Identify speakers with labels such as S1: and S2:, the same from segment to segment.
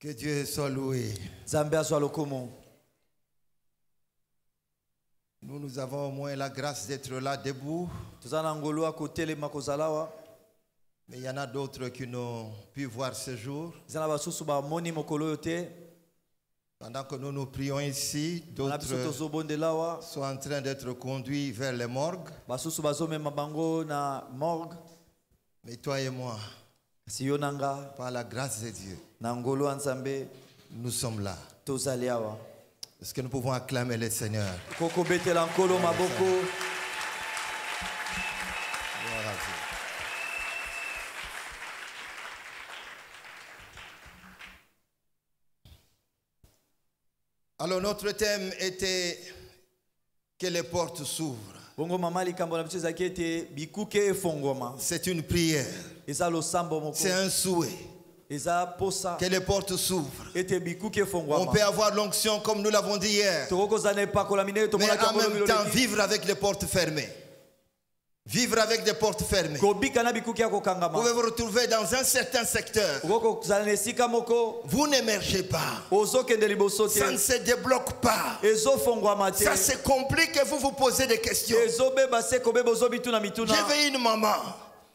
S1: Que Dieu soit loué. Nous avons au moins la grâce d'être là debout. Mais il y en a d'autres qui n'ont pu voir ce jour. Pendant que nous prions ici, d'autres sont en train d'être conduits vers les morgues. Mais toi et moi, par la grâce de Dieu, nous sommes là. Est-ce que nous pouvons acclamer le Seigneur? Alors notre thème était que les portes s'ouvrent. C'est une prière. C'est un souhait. Que les portes s'ouvrent. On peut avoir l'onction comme nous l'avons dit hier. Mais en même temps vivre avec les portes fermées. Vivre avec des portes fermées. Vous pouvez vous retrouver dans un certain secteur. Vous n'émergez pas. Ça ne se débloque pas. Ça se complique et vous vous posez des questions. J'avais une maman.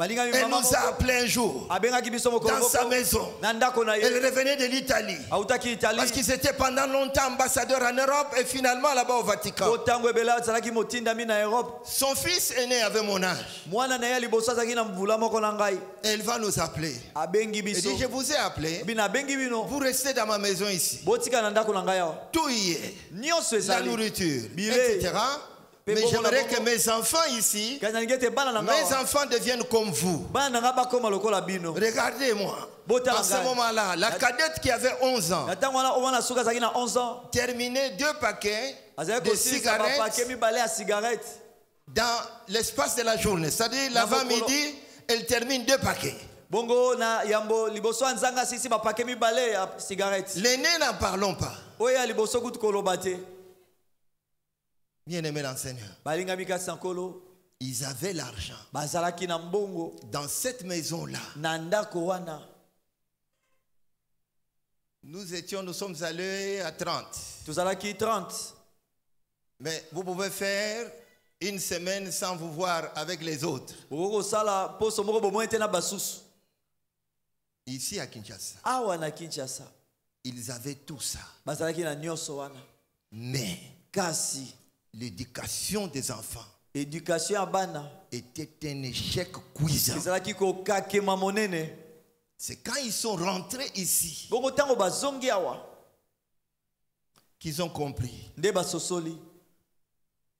S1: Elle nous a appelé un jour dans sa maison. Elle revenait de l'Italie. Parce qu'ils étaient pendant longtemps ambassadeurs en Europe et finalement là-bas au Vatican. Son fils aîné avait mon âge. Elle va nous appeler. Elle dit, je vous ai appelé. Vous restez dans ma maison ici. Tout y est. La nourriture, etc. Mais j'aimerais que mes enfants ici, mes enfants deviennent comme vous. Regardez-moi. À ce moment-là, la cadette qui avait 11 ans terminait 2 paquets de cigarettes dans l'espace de la journée. C'est-à-dire l'avant-midi, elle termine 2 paquets. L'aîné, n'en parlons pas. Bien-aimé dans le Seigneur, ils avaient l'argent. Dans cette maison-là, nous sommes allés à 30. Mais vous pouvez faire une semaine sans vous voir avec les autres. Ici à Kinshasa, ils avaient tout ça. Mais l'éducation des enfants était un échec cuisant. C'est quand ils sont rentrés ici qu'ils ont compris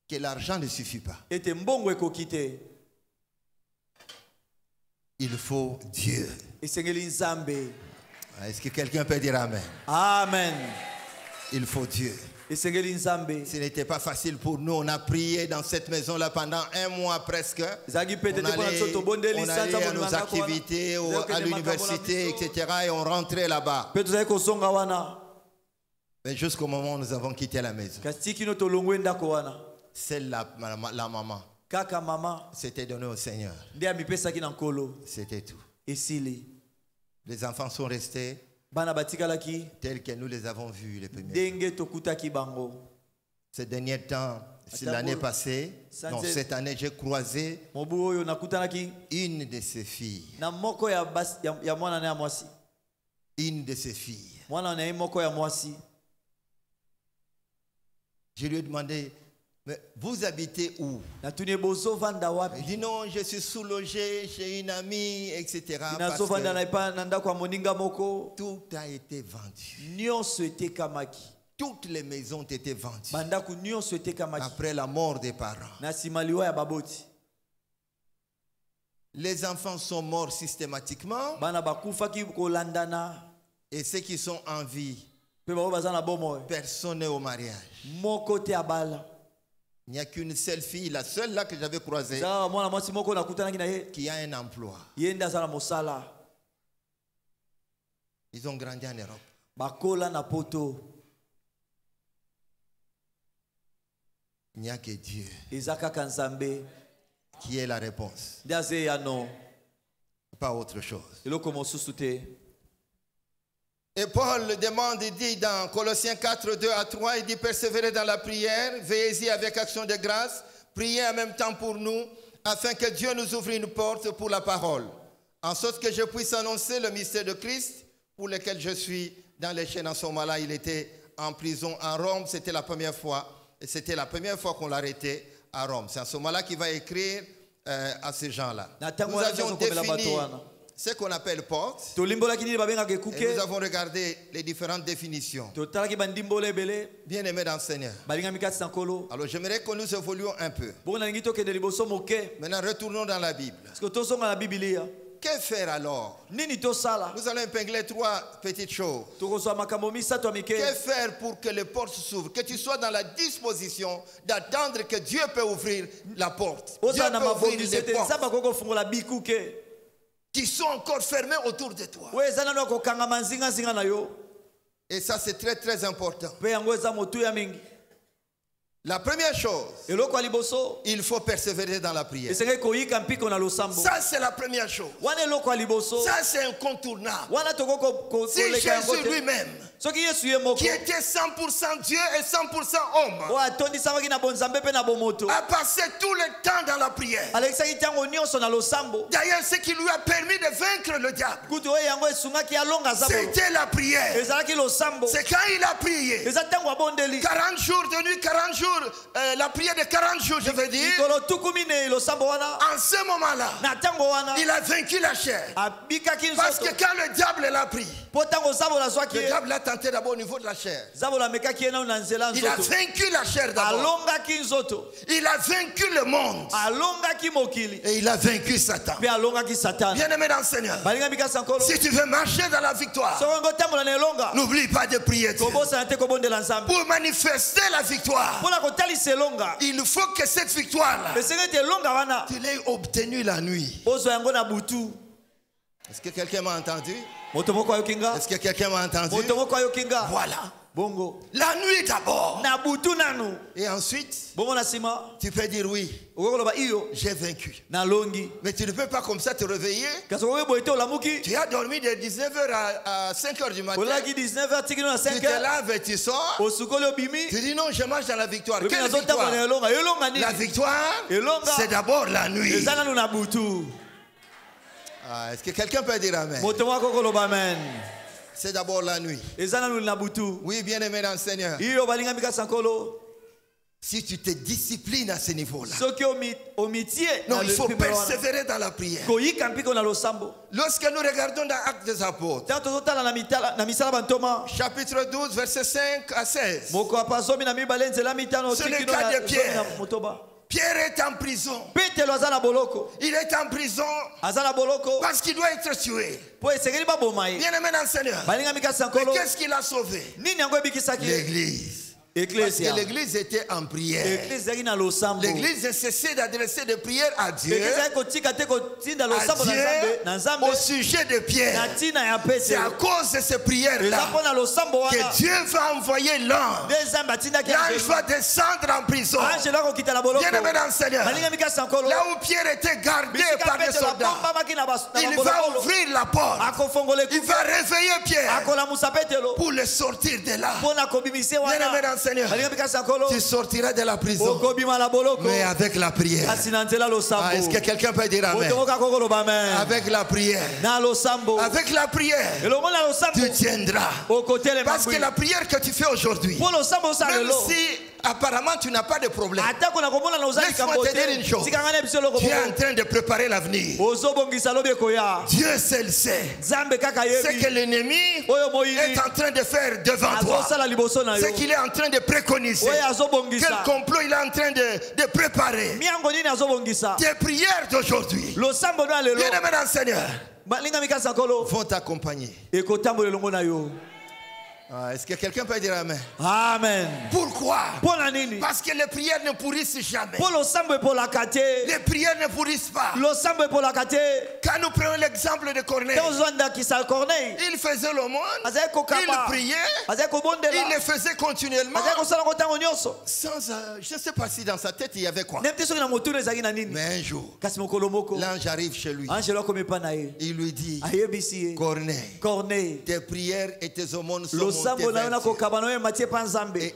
S1: que l'argent ne suffit pas. Il faut Dieu. Est-ce que quelqu'un peut dire Amen?
S2: Amen.
S1: Il faut Dieu. Ce n'était pas facile pour nous. On a prié dans cette maison-là pendant 1 mois presque. On allait à nos activités, à l'université, etc. Et on rentrait là-bas. Mais jusqu'au moment où nous avons quitté la maison, celle la maman s'était donnée au Seigneur. C'était tout. Les enfants sont restés tels que nous les avons vus les premiers. Ces derniers temps, l'année passée, non, cette année, j'ai croisé une de ses filles. Une de ses filles. Je lui ai demandé, mais vous habitez où? Il dit non, je suis sous-logé chez une amie, etc. Parce que tout a été vendu. Toutes les maisons ont été vendues après la mort des parents. Les enfants sont morts systématiquement. Et ceux qui sont en vie, personne n'est au mariage. Il n'y a qu'une seule fille, la seule là que j'avais croisée, qui a un emploi. Ils ont grandi en Europe. Il n'y a que Dieu qui est la réponse. Pas autre chose. Et Paul demande, il dit dans Colossiens 4, 2 à 3, il dit persévérez dans la prière, veillez-y avec action de grâce, priez en même temps pour nous, afin que Dieu nous ouvre une porte pour la parole, en sorte que je puisse annoncer le mystère de Christ, pour lequel je suis dans les chaînes. En ce moment-là, il était en prison à Rome, c'était la première fois, et c'était la première fois qu'on l'arrêtait à Rome. C'est en ce moment-là qu'il va écrire à ces gens-là. Nous avions défini ce qu'on appelle porte. Et nous avons regardé les différentes définitions. Bien aimé dans le Seigneur. Alors j'aimerais que nous évoluions un peu. Maintenant retournons dans la Bible. Que faire alors? Nous allons épingler trois petites choses. Que faire pour que les portes s'ouvrent? Que tu sois dans la disposition d'attendre que Dieu peut ouvrir la porte. Dieu peut ouvrir les portes qui sont encore fermées autour de toi. Et ça c'est très très important. La première chose, il faut persévérer dans la prière. Ça c'est la première chose. Ça c'est incontournable. C'est Jésus lui-même qui était 100% Dieu et 100% homme, a passé tout le temps dans la prière. D'ailleurs, ce qui lui a permis de vaincre le diable, c'était la prière. C'est quand il a prié 40 jours de nuit, 40 jours, la prière de 40 jours, je veux dire. En ce moment-là, il a vaincu la chair. Parce que quand le diable l'a pris, le diable l'a tenté d'abord au niveau de la chair. Il a vaincu la chair d'abord. Il a vaincu le monde. Et il a vaincu Satan. Bien aimé dans le Seigneur, si tu veux marcher dans la victoire, n'oublie pas de prier Dieu. Pour manifester la victoire, il faut que cette victoire-là, tu l'aies obtenue la nuit. Est-ce que quelqu'un m'a entendu? Est-ce que quelqu'un m'a entendu? Voilà. La nuit d'abord. Et ensuite, tu peux dire oui, j'ai vaincu. Mais tu ne peux pas comme ça te réveiller. Tu as dormi de 19h à 5h du matin. Tu te laves et tu sors. Tu dis non, je marche dans la victoire. Quelle victoire? La victoire, c'est d'abord la nuit. Est-ce que quelqu'un peut dire amen? C'est d'abord la nuit. Oui, bien aimé dans le Seigneur. Si tu te disciplines à ce niveau-là, non, il faut persévérer dans la prière. Lorsque nous regardons dans Actes des Apôtres, chapitre 12, versets 5 à 16, c'est le cas de Pierre. Pierre est en prison. Il est en prison parce qu'il doit être tué. Bien aimé dans le Seigneur. Mais qu'est-ce qu'il a sauvé? L'Église. Parce que l'église était en prière. L'église a cessé d'adresser des prières à Dieu, au sujet de Pierre. C'est à cause de ces prières-là que Dieu va envoyer l'ange. L'ange va descendre en prison. Bien aimé dans le Seigneur, là où Pierre était gardé par les soldats, il va ouvrir la porte. Il va réveiller Pierre pour le sortir de là. Bien aimé dans le Seigneur, tu sortiras de la prison, mais avec la prière. Est-ce que quelqu'un peut dire amen? Avec la prière. Avec la prière, tu tiendras. Parce que la prière que tu fais aujourd'hui, même si apparemment tu n'as pas de problème, laisse-moi te dire une chose. Tu es en train de préparer l'avenir. Dieu seul sait ce que l'ennemi est en train de faire devant toi, ce qu'il est en train de préconiser, quel complot il est en train de préparer. Tes prières d'aujourd'hui, bien aimé dans le Seigneur, vont t'accompagner. Est-ce que quelqu'un peut dire amen?
S2: Amen.
S1: Pourquoi? Parce que les prières ne pourrissent jamais. Les prières ne pourrissent pas. Quand nous prenons l'exemple de Corneille, il faisait l'aumône, il priait, il le faisait continuellement. Sans, je ne sais pas si dans sa tête il y avait quoi. Mais un jour, l'ange arrive chez lui. Il lui dit, Corneille, tes prières et tes aumônes sont et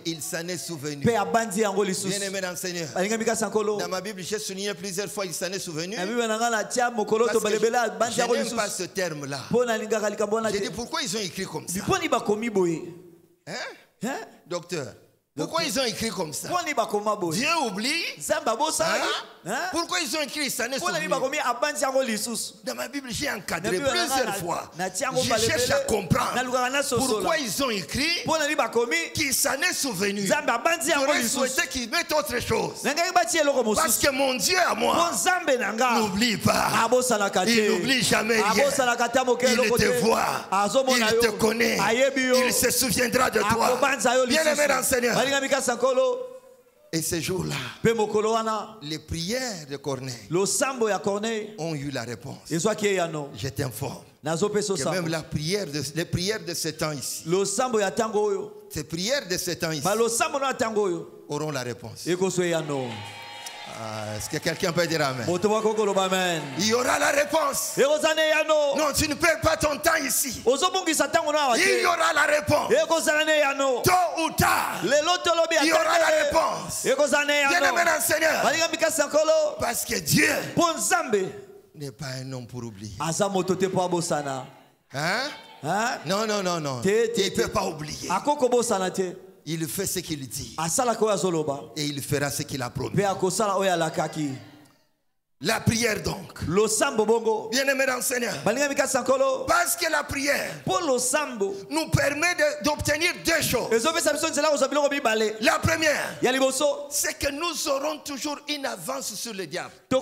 S1: il s'en est souvenu. Bien-aimé dans le Seigneur, dans ma Bible, j'ai souligné plusieurs fois il s'en est souvenu. Parce que je n'aime pas ce terme-là. J'ai dit pourquoi ils ont écrit comme ça? Hein? Docteur, pourquoi ils ont écrit comme ça? Dieu oublie. Pourquoi ils ont écrit ça? Dans ma Bible, j'ai encadré plusieurs fois. Je cherche à comprendre pourquoi ils ont écrit qu'il s'en est souvenu. J'aurais souhaité qu'ils mettent autre chose. Parce que mon Dieu à moi n'oublie pas. Il n'oublie jamais rien. Il te voit. Il te connaît. Il se souviendra de toi. Bien-aimé dans le Seigneur. Et ce jour-là, les prières de Corneille ont eu la réponse. Je t'informe que même les prières de ces temps ici, ces prières de ces temps ici auront la réponse. Est-ce que quelqu'un peut dire amen? Il y aura la réponse. Non, tu ne perds pas ton temps ici. Il y aura la réponse. Tôt ou tard, il y aura la réponse. Bien-aimé dans le Seigneur, parce que Dieu n'est pas un homme pour oublier. Hein? Non, non, non, non. Il ne peut pas oublier. Il fait ce qu'il dit. Et il fera ce qu'il a promis. La prière donc. Bien-aimé dans le Seigneur. Parce que la prière nous permet d'obtenir deux choses. La première, c'est que nous aurons toujours une avance sur le diable. Est-ce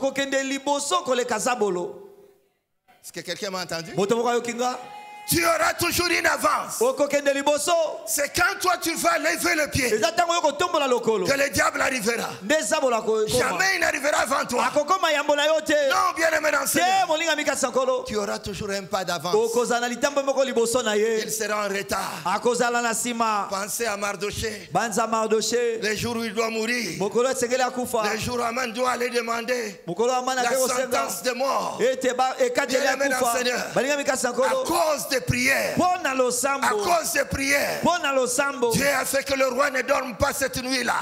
S1: que quelqu'un m'a entendu? Tu auras toujours une avance. C'est quand toi tu vas lever le pied que le diable arrivera. Jamais il n'arrivera avant toi. Non, bien-aimé dans le Seigneur, tu auras toujours un pas d'avance. Il sera en retard. Pensez à Mardoché. Le jour où il doit mourir. Le jour où Aman doit aller demander la sentence de mort. Bien-aimé dans le Seigneur, à cause de prières, à cause des prières, Dieu a fait que le roi ne dorme pas cette nuit-là.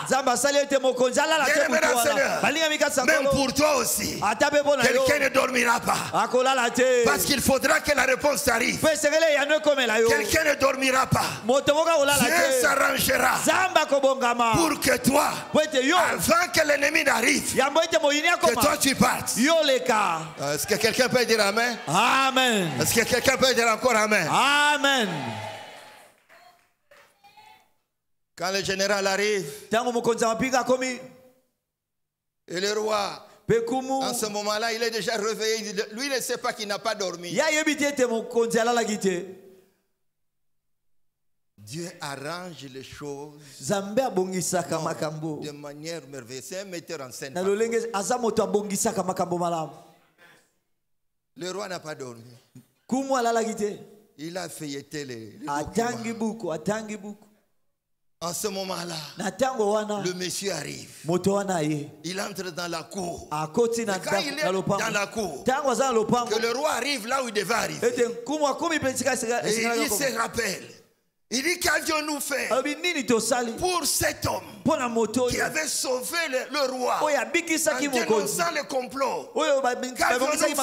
S1: Même pour toi aussi, quelqu'un ne dormira pas. Parce qu'il faudra que la réponse arrive. Quelqu'un ne dormira pas. Dieu s'arrangera pour que toi, avant que l'ennemi n'arrive, que toi tu partes. Est-ce que quelqu'un peut dire amen?
S2: Amen.
S1: Est-ce que quelqu'un peut dire encore amen?
S2: Amen.
S1: Quand le général arrive et le roi, en ce moment-là, il est déjà réveillé. Lui, il ne sait pas qu'il n'a pas dormi. Dieu arrange les choses de manière merveilleuse. C'est un metteur en scène. Le roi n'a pas dormi. Il a feuilleté les documents. En ce moment-là, le monsieur arrive. Il entre dans la cour. Et quand il est dans la cour, que le roi arrive là où il devait arriver. Et il se rappelle. Il dit qu'avions-nous fait pour cet homme qui avait sauvé le roi en dénonçant le complot? Qu'avions-nous fait?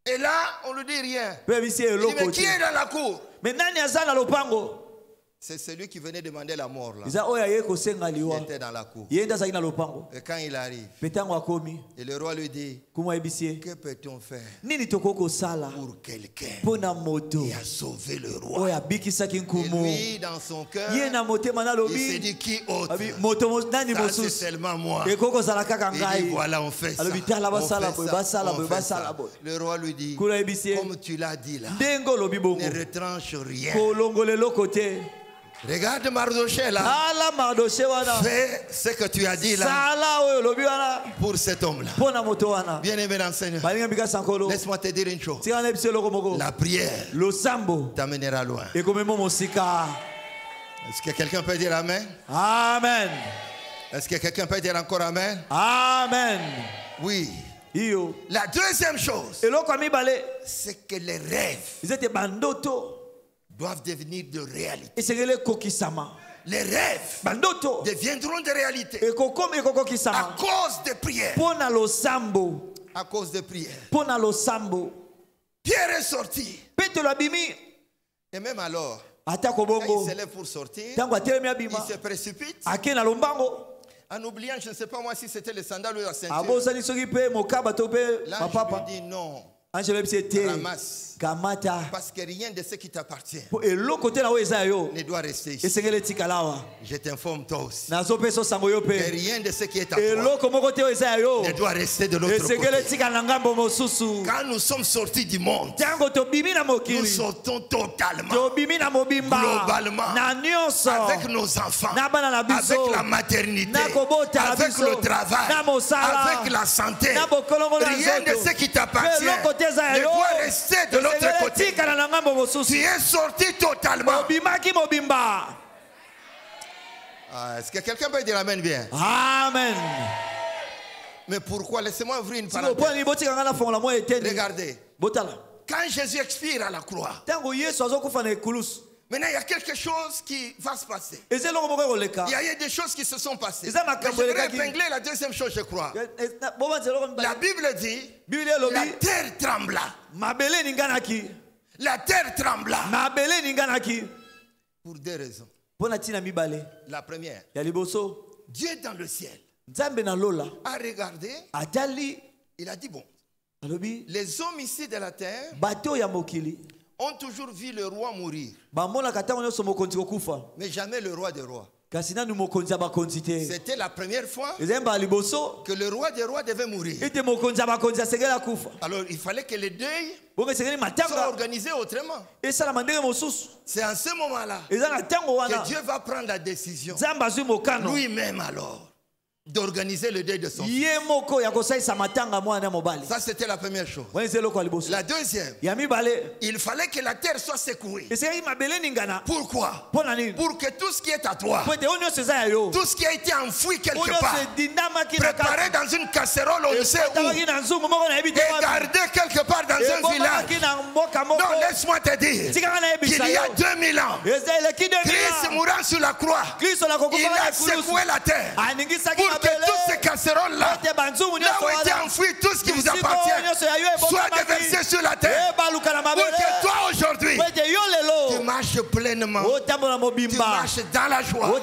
S1: Et là, on ne lui dit rien. Il dit, mais qui est dans la cour? C'est celui qui venait demander la mort là. Il était dans la cour. Et quand il arrive, et le roi lui dit, que peut-on faire pour quelqu'un qui a sauvé le roi? Et lui, dans son cœur, il s'est dit, qui autre? Ça, c'est seulement moi. Il dit, voilà, on fait ça. Le roi lui dit, comme tu l'as dit là, ne retranche rien. Regarde Mardochée là. Fais ce que tu as dit là pour cet homme là. Bien aimé dans le Seigneur, laisse-moi te dire une chose. La prière t'amènera loin. Est-ce que quelqu'un peut dire amen?
S2: Amen.
S1: Est-ce que quelqu'un peut dire encore amen?
S2: Amen.
S1: Oui. La deuxième chose, c'est que les rêves doivent devenir de réalité. Les rêves deviendront de réalité à cause des prières. À cause des prières. Pierre est sorti. Et même alors, quand il se lève pour sortir, il se précipite. En oubliant, je ne sais pas moi si c'était le sandal ou la ceinture. Là, je lui dis non. Ramasse. Parce que rien de ce qui t'appartient ne doit rester ici. Je t'informe toi aussi que rien de ce qui est à toi ne doit rester de l'autre côté. Quand nous sommes sortis du monde, nous sortons totalement, globalement, avec nos enfants, avec la maternité, avec le travail, avec la santé. Rien de ce qui t'appartient ne doit rester de l'autre côté. Tu es sorti totalement. Est-ce que quelqu'un peut dire amen bien?
S2: Amen.
S1: Mais pourquoi? Laissez-moi ouvrir une parenthèse. Regardez. Quand Jésus expire à la croix, maintenant il y a quelque chose qui va se passer. Il y a des choses qui se sont passées. Mais je voudrais épingler la deuxième chose, je crois. La Bible dit, la terre trembla. La terre trembla. Pour deux raisons. La première, Dieu dans le ciel a regardé, il a dit bon, les hommes ici de la terre ont toujours vu le roi mourir, mais jamais le roi des rois. C'était la première fois que le roi des rois devait mourir. Alors il fallait que le deuil soit organisé autrement. C'est en ce moment-là que Dieu va prendre la décision lui-même alors d'organiser le deuil de son fils. Ça c'était la première chose. La deuxième, il fallait que la terre soit secouée. Pourquoi? Pour que tout ce qui est à toi, tout ce qui a été enfoui quelque part, préparé dans une casserole on ne sait où, et gardé quelque part dans un village. Non, laisse-moi te dire qu'il y a 2000 ans, Christ mourant sur la croix, il a secoué la terre pour que toutes ces casseroles-là, là où était enfoui tout ce qui vous appartient, soit déversé sur la terre. Pour que toi aujourd'hui, tu marches pleinement, tu marches dans la joie,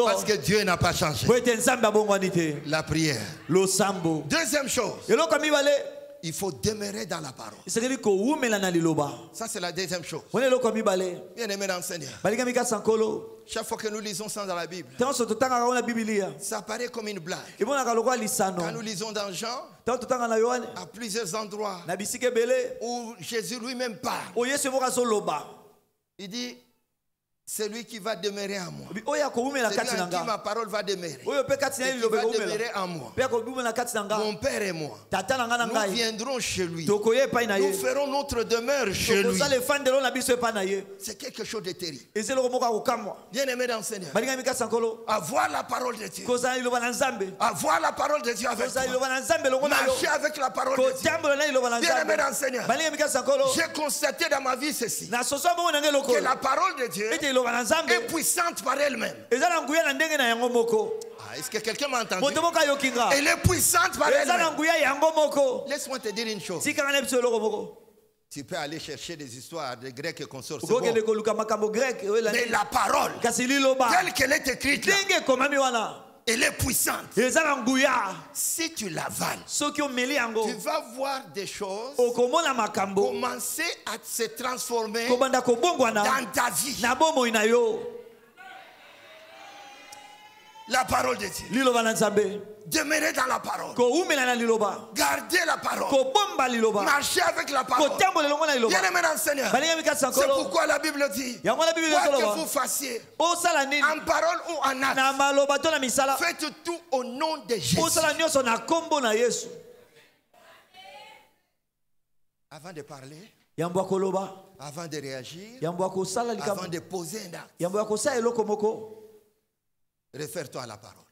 S1: parce que Dieu n'a pas changé. La prière. Deuxième chose, il faut demeurer dans la parole. Ça c'est la deuxième chose. Bien aimé dans le Seigneur, chaque fois que nous lisons ça dans la Bible, ça paraît comme une blague. Quand nous lisons dans Jean, à plusieurs endroits où Jésus lui-même parle, il dit, celui qui va demeurer en moi, celui en qui ma parole va demeurer, et qui va demeurer en moi, mon Père et moi, nous viendrons chez lui, nous ferons notre demeure chez lui. C'est quelque chose de terrible. Bien aimé dans le Seigneur, avoir la parole de Dieu, avoir la parole de Dieu avec toi, marcher avec la parole de Dieu. Bien aimé dans le Seigneur, j'ai constaté dans ma vie ceci, que la parole de Dieu est puissante par elle-même. Est-ce que quelqu'un m'a entendu? Elle est puissante par elle-même. Laisse-moi te dire une chose. Tu peux aller chercher des histoires de Grecs et consorts. Bon. Mais la parole, telle qu'elle est écrite là, elle est puissante. Si tu l'avales, tu vas voir des choses commencer à se transformer dans ta vie. La parole de Dieu. Demeurer dans la parole. Garder la parole. Marcher avec la parole. Bien-aimé dans le Seigneur. C'est pourquoi la Bible dit, quoi que vous fassiez, en parole ou en acte, faites tout au nom de Jésus. Avant de parler, avant de réagir, avant de poser un acte, réfère-toi à la parole.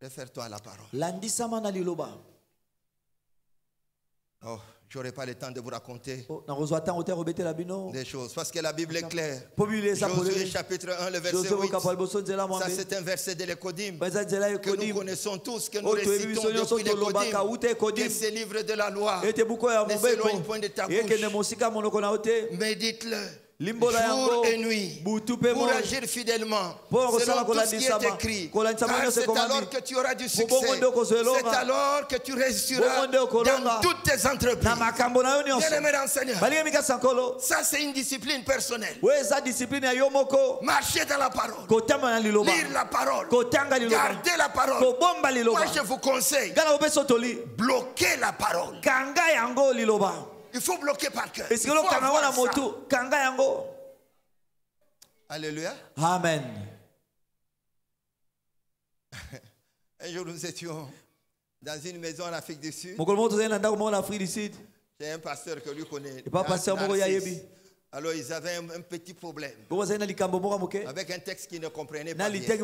S1: Réfère-toi à la parole. Oh, je n'aurai pas le temps de vous raconter des choses parce que la Bible est claire. Josué chapitre 1, le verset 8. Ça, c'est un verset de l'Ekodim que nous connaissons tous, que nous récitons depuis l'Ekodim, que c'est livre de la loi. Ne s'éloigne point de ta bouche. Médite-le. Jour et nuit, pour agir fidèlement selon tout ce qui est écrit, car c'est alors que tu auras du succès, c'est alors que tu réussiras dans toutes tes entreprises. Bien-aimé dans le Seigneur, ça c'est une discipline personnelle. Marcher dans la parole, lire la parole, garder la parole. Moi je vous conseille, bloquer la parole. Il faut bloquer par cœur. Alléluia.
S2: Amen.
S1: Un jour nous étions dans une maison en Afrique du Sud. J'ai un pasteur que lui connaît. Alors ils avaient un petit problème avec un texte qu'ils ne comprenaient pas bien. C'était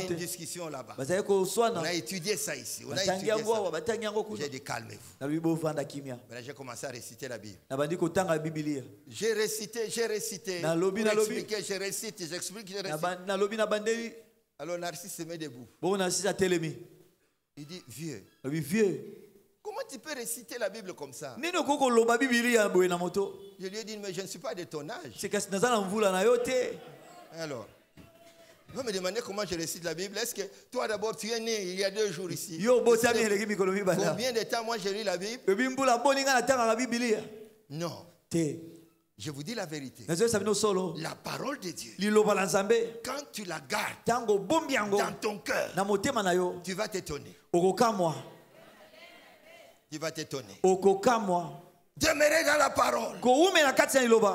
S1: une discussion là-bas. On a étudié ça ici. J'ai dit calmez-vous. J'ai commencé à réciter la Bible. J'ai récité. J'expliquais, je récite, j'explique, je récite. Alors Narcisse se met debout. Il dit vieux. Comment tu peux réciter la Bible comme ça? Je lui ai dit, mais je ne suis pas de ton âge. Alors, il va me demander comment je récite la Bible. Est-ce que toi d'abord tu es né il y a 2 jours ici? Combien de temps moi j'ai lu la Bible? Non. Je vous dis la vérité. La parole de Dieu, quand tu la gardes dans ton cœur, tu vas t'étonner. Tu vas t'étonner. Demeurer dans la parole.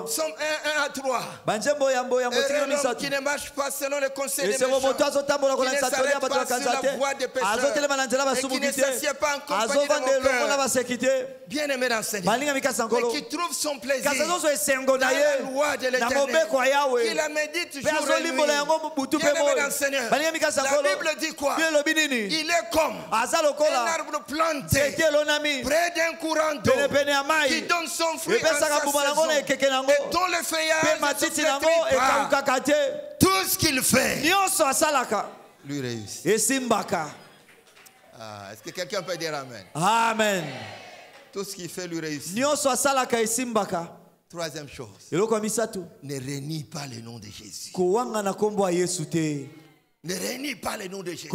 S1: Somme 1 à 3. L'homme qui ne marche pas selon le conseil des méchants, qui ne s'arrête pas sur la voie des pécheurs, et qui ne s'assied pas en compagnie de moqueurs. Bien-aimé dans le Seigneur, et qui trouve son plaisir dans la loi de l'Éternel, qui la médite jour et nuit. Bien-aimé dans le Seigneur, la Bible dit quoi? Il est comme un arbre planté près d'un courant d'eau, qui donne son fruit en sa saison, et dont le feuillage ne se flétrit pas. Tout ce qu'il fait lui réussit. Est-ce que quelqu'un peut dire Amen?
S2: Amen.
S1: Tout ce qu'il fait lui réussit. Troisième chose, ne renie pas le nom de Jésus. Ne renie pas le nom de Jésus.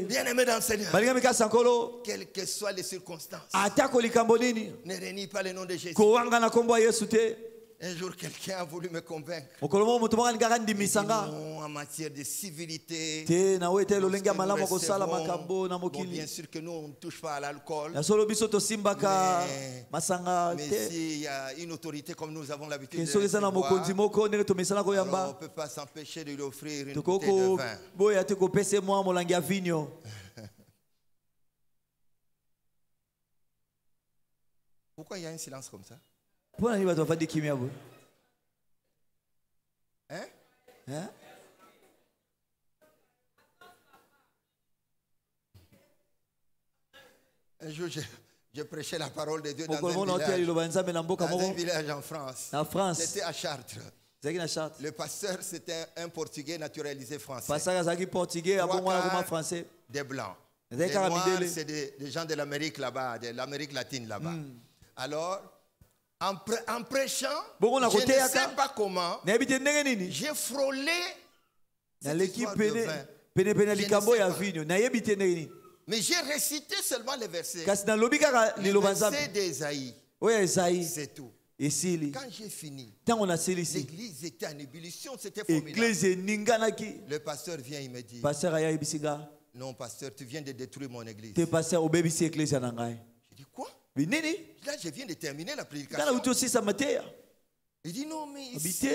S1: Bien-aimé dans le Seigneur, quelles que soient les circonstances, ne renie pas le nom de Jésus. Un jour, quelqu'un a voulu me convaincre. En matière de civilité, bon, bien sûr que nous, on ne touche pas à l'alcool. Mais s'il y a une autorité comme nous avons l'habitude de recevoir, on ne peut pas s'empêcher de lui offrir une bouteille de vin. Pourquoi il y a un silence comme ça? Hein? Un jour, je prêchais la parole de Dieu dans un village en France. C'était à Chartres. Le pasteur, c'était un Portugais naturalisé français. 3 quarts des Blancs. Les Noirs, c'est des gens de l'Amérique là-bas, de l'Amérique latine là-bas. Alors, en prêchant, je ne sais pas comment, j'ai frôlé cette histoire de vin. Mais j'ai récité seulement les versets. Les versets d'Ésaïe. C'est tout. Quand j'ai fini, l'église était en ébullition, c'était formidable. Le pasteur vient, il me dit, non pasteur, tu viens de détruire mon église. J'ai dit quoi? Là, je viens de terminer la prédication. Il dit non, mais ici,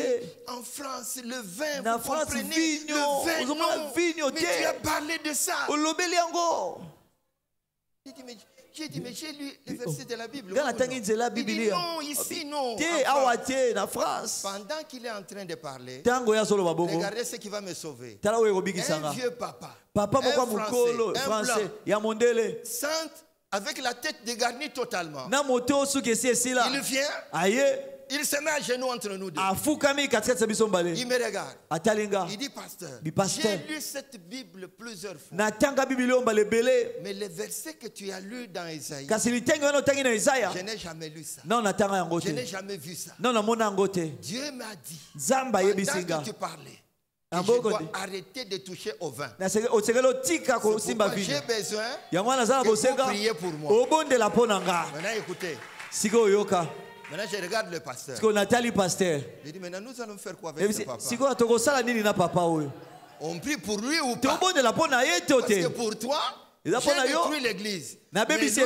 S1: en France, le vin, vous comprenez, le vin, non, mais tu as parlé de ça. J'ai dit, mais j'ai lu les versets de la Bible. Il dit non, ici, non. Pendant qu'il est en train de parler, regardez ce qui va me sauver. Un vieux papa, un Français, sainte, avec la tête dégarnie totalement. Il vient. Il se met à genoux entre nous deux. Il me regarde. Il dit, pasteur, j'ai lu cette Bible plusieurs fois. Mais les versets que tu as lus dans Isaïe, je n'ai jamais lu ça. Je n'ai jamais vu ça. Dieu m'a dit, pendant que tu parlais, je dois arrêter de toucher au vin. J'ai besoin que vous priez pour moi. Maintenant, écoutez. Maintenant, je regarde le pasteur. Je dis, maintenant, nous allons faire quoi avec ce papa? On prie pour lui ou pas? Parce que pour toi, j'ai détruit l'église. Mais lui, Dieu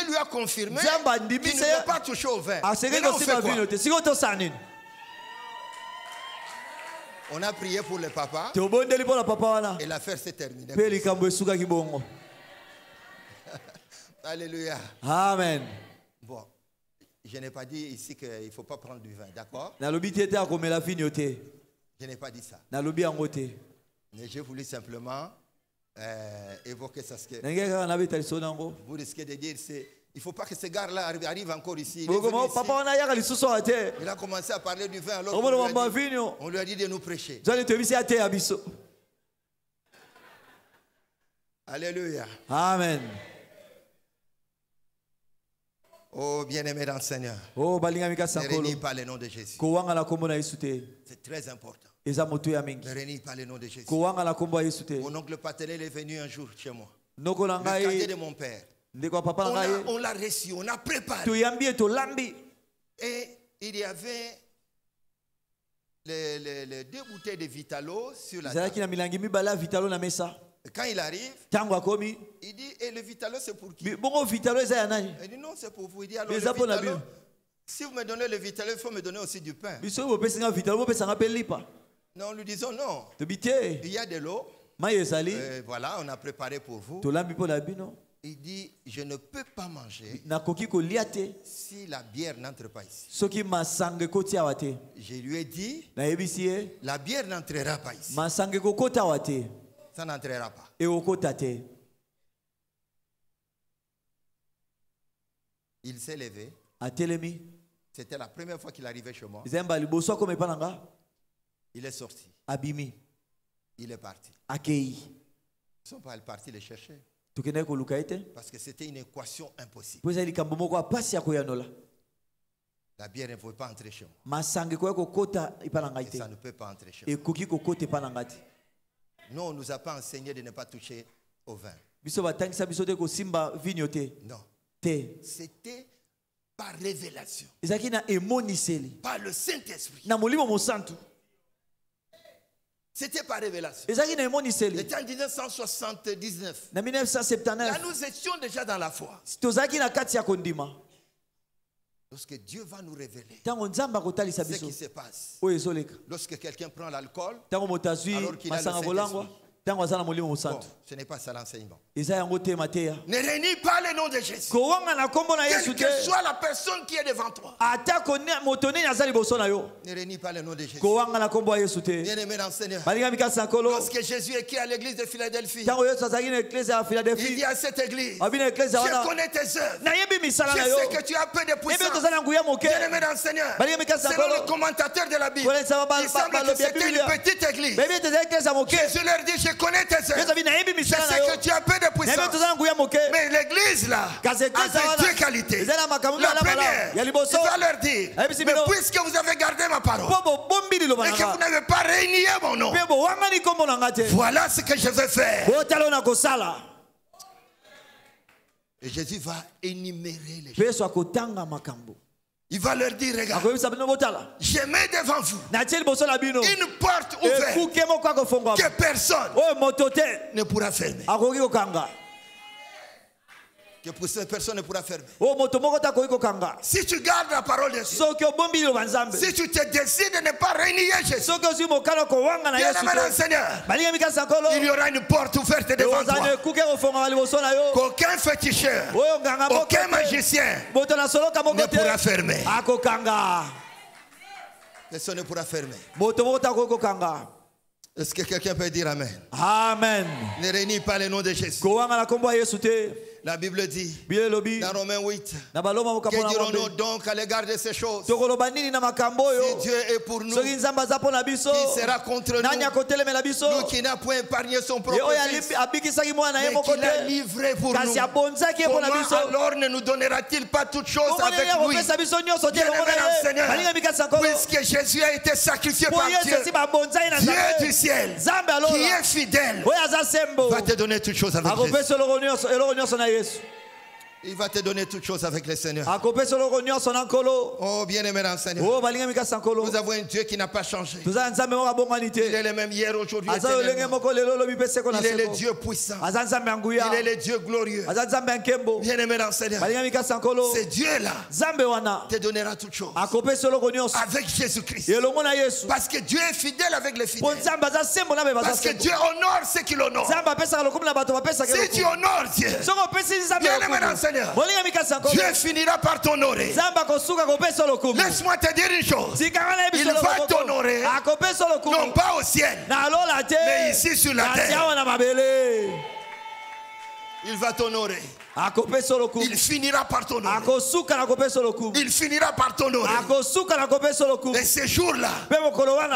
S1: lui a confirmé qu'il ne veut pas toucher au vin. Maintenant, on fait quoi? On a prié pour le papa. Et l'affaire s'est terminée. Alléluia.
S2: Amen.
S1: Bon. Je n'ai pas dit ici qu'il ne faut pas prendre du vin, d'accord? Je n'ai pas dit ça. Mais j'ai voulu simplement évoquer ça. Vous risquez de dire, il ne faut pas que ce gars-là arrive encore ici. Il a commencé à parler du vin, alors on lui a dit de nous prêcher. Alléluia.
S2: Amen.
S1: Oh, bien-aimé dans le Seigneur. Ne renie pas le nom de Jésus. C'est très important. Ne renie pas le nom de Jésus. Mon oncle Patelel est venu un jour chez moi. Le cadet de mon père. On l'a reçu, on a préparé. Et il y avait les 2 bouteilles de Vitalo sur la table. Quand il arrive, il dit, et le Vitalo c'est pour qui? Il dit non, c'est pour vous. Il dit alors le Vitalo, si vous me donnez le Vitalo, il faut me donner aussi du pain. Non, nous disons non. Il y a de l'eau. Voilà, on a préparé pour vous. Il dit, je ne peux pas manger si la bière n'entre pas ici. Je lui ai dit, la bière n'entrera pas ici. Ça n'entrera pas. Il s'est levé. C'était la première fois qu'il arrivait chez moi. Il est sorti. Il est parti. Ils ne sont pas partis les chercher. Parce que c'était une équation impossible. La bière ne pouvait pas entrer chez moi. Et ça ne peut pas entrer chez moi. Non, on ne nous a pas enseigné de ne pas toucher au vin. Non. C'était par révélation. Par le Saint-Esprit. C'était par révélation. C'était en 1979. Là, nous étions déjà dans la foi. Lorsque Dieu va nous révéler ce qui se passe. Lorsque quelqu'un prend l'alcool, alors qu'il a le Saint-Esprit. Bon, ce n'est pas ça l'enseignement. Ne renie pas le nom de Jésus. Quelle que soit la personne qui est devant toi. Ne renie pas le nom de Jésus. Bien-aimé dans le Seigneur. Lorsque Jésus écrit à l'église de Philadelphie, il dit à cette église, je connais tes œuvres. Je sais que tu as peu de puissance. Bien-aimé dans le Seigneur. Selon le commentateur de la Bible, il semble que c'était une petite église. Jésus leur dit, je Je connais tes œuvres. Je sais que tu as peu de puissance. Mais l'église là a deux qualités. La première, il va leur dire, mais puisque vous avez gardé ma parole et que vous n'avez pas régné mon nom, voilà ce que je vais faire. Et Jésus va énumérer les choses. Il va leur dire, regarde, je mets devant vous une porte ouverte que personne ne pourra fermer. Que personne ne pourra fermer. Si tu gardes la parole de Dieu, si tu te décides de ne pas renier Jésus, bien-aimé Seigneur, il y aura une porte ouverte devant toi qu'aucun féticheur, aucun magicien ne pourra fermer. Personne ne pourra fermer. Est-ce que quelqu'un peut dire Amen?
S2: Amen.
S1: Ne renie pas le nom de Jésus. La Bible dit dans Romains 8, que dirons-nous donc à l'égard de ces choses? Si Dieu est pour nous, qui sera contre nous? Nous qui n'a point épargné son propre Fils, mais qui l'a livré pour nous. Comment alors ne nous donnera-t-il pas toutes choses avec lui? Bien-aimé Seigneur, puisque Jésus a été sacrifié par Dieu, Dieu du ciel, qui est fidèle, va te donner toutes choses avec lui. Il va te donner toutes choses avec le Seigneur. Oh, bien-aimé dans le Seigneur. Nous avons un Dieu qui n'a pas changé. Il est le même hier, aujourd'hui et éternellement. Il est le Dieu puissant. Il est le Dieu glorieux. Bien-aimé dans le Seigneur. Ce Dieu-là te donnera toutes choses avec Jésus-Christ. Parce que Dieu est fidèle avec les fidèles. Parce que Dieu honore ceux qui l'honorent. Si tu honores Dieu, bien-aimé dans le Seigneur, Dieu finira par t'honorer. Laisse-moi te dire une chose. Il va t'honorer, non pas au ciel, mais ici sur la terre. Il va t'honorer. Il finira par t'honorer. Il finira par t'honorer. Et ces jours-là,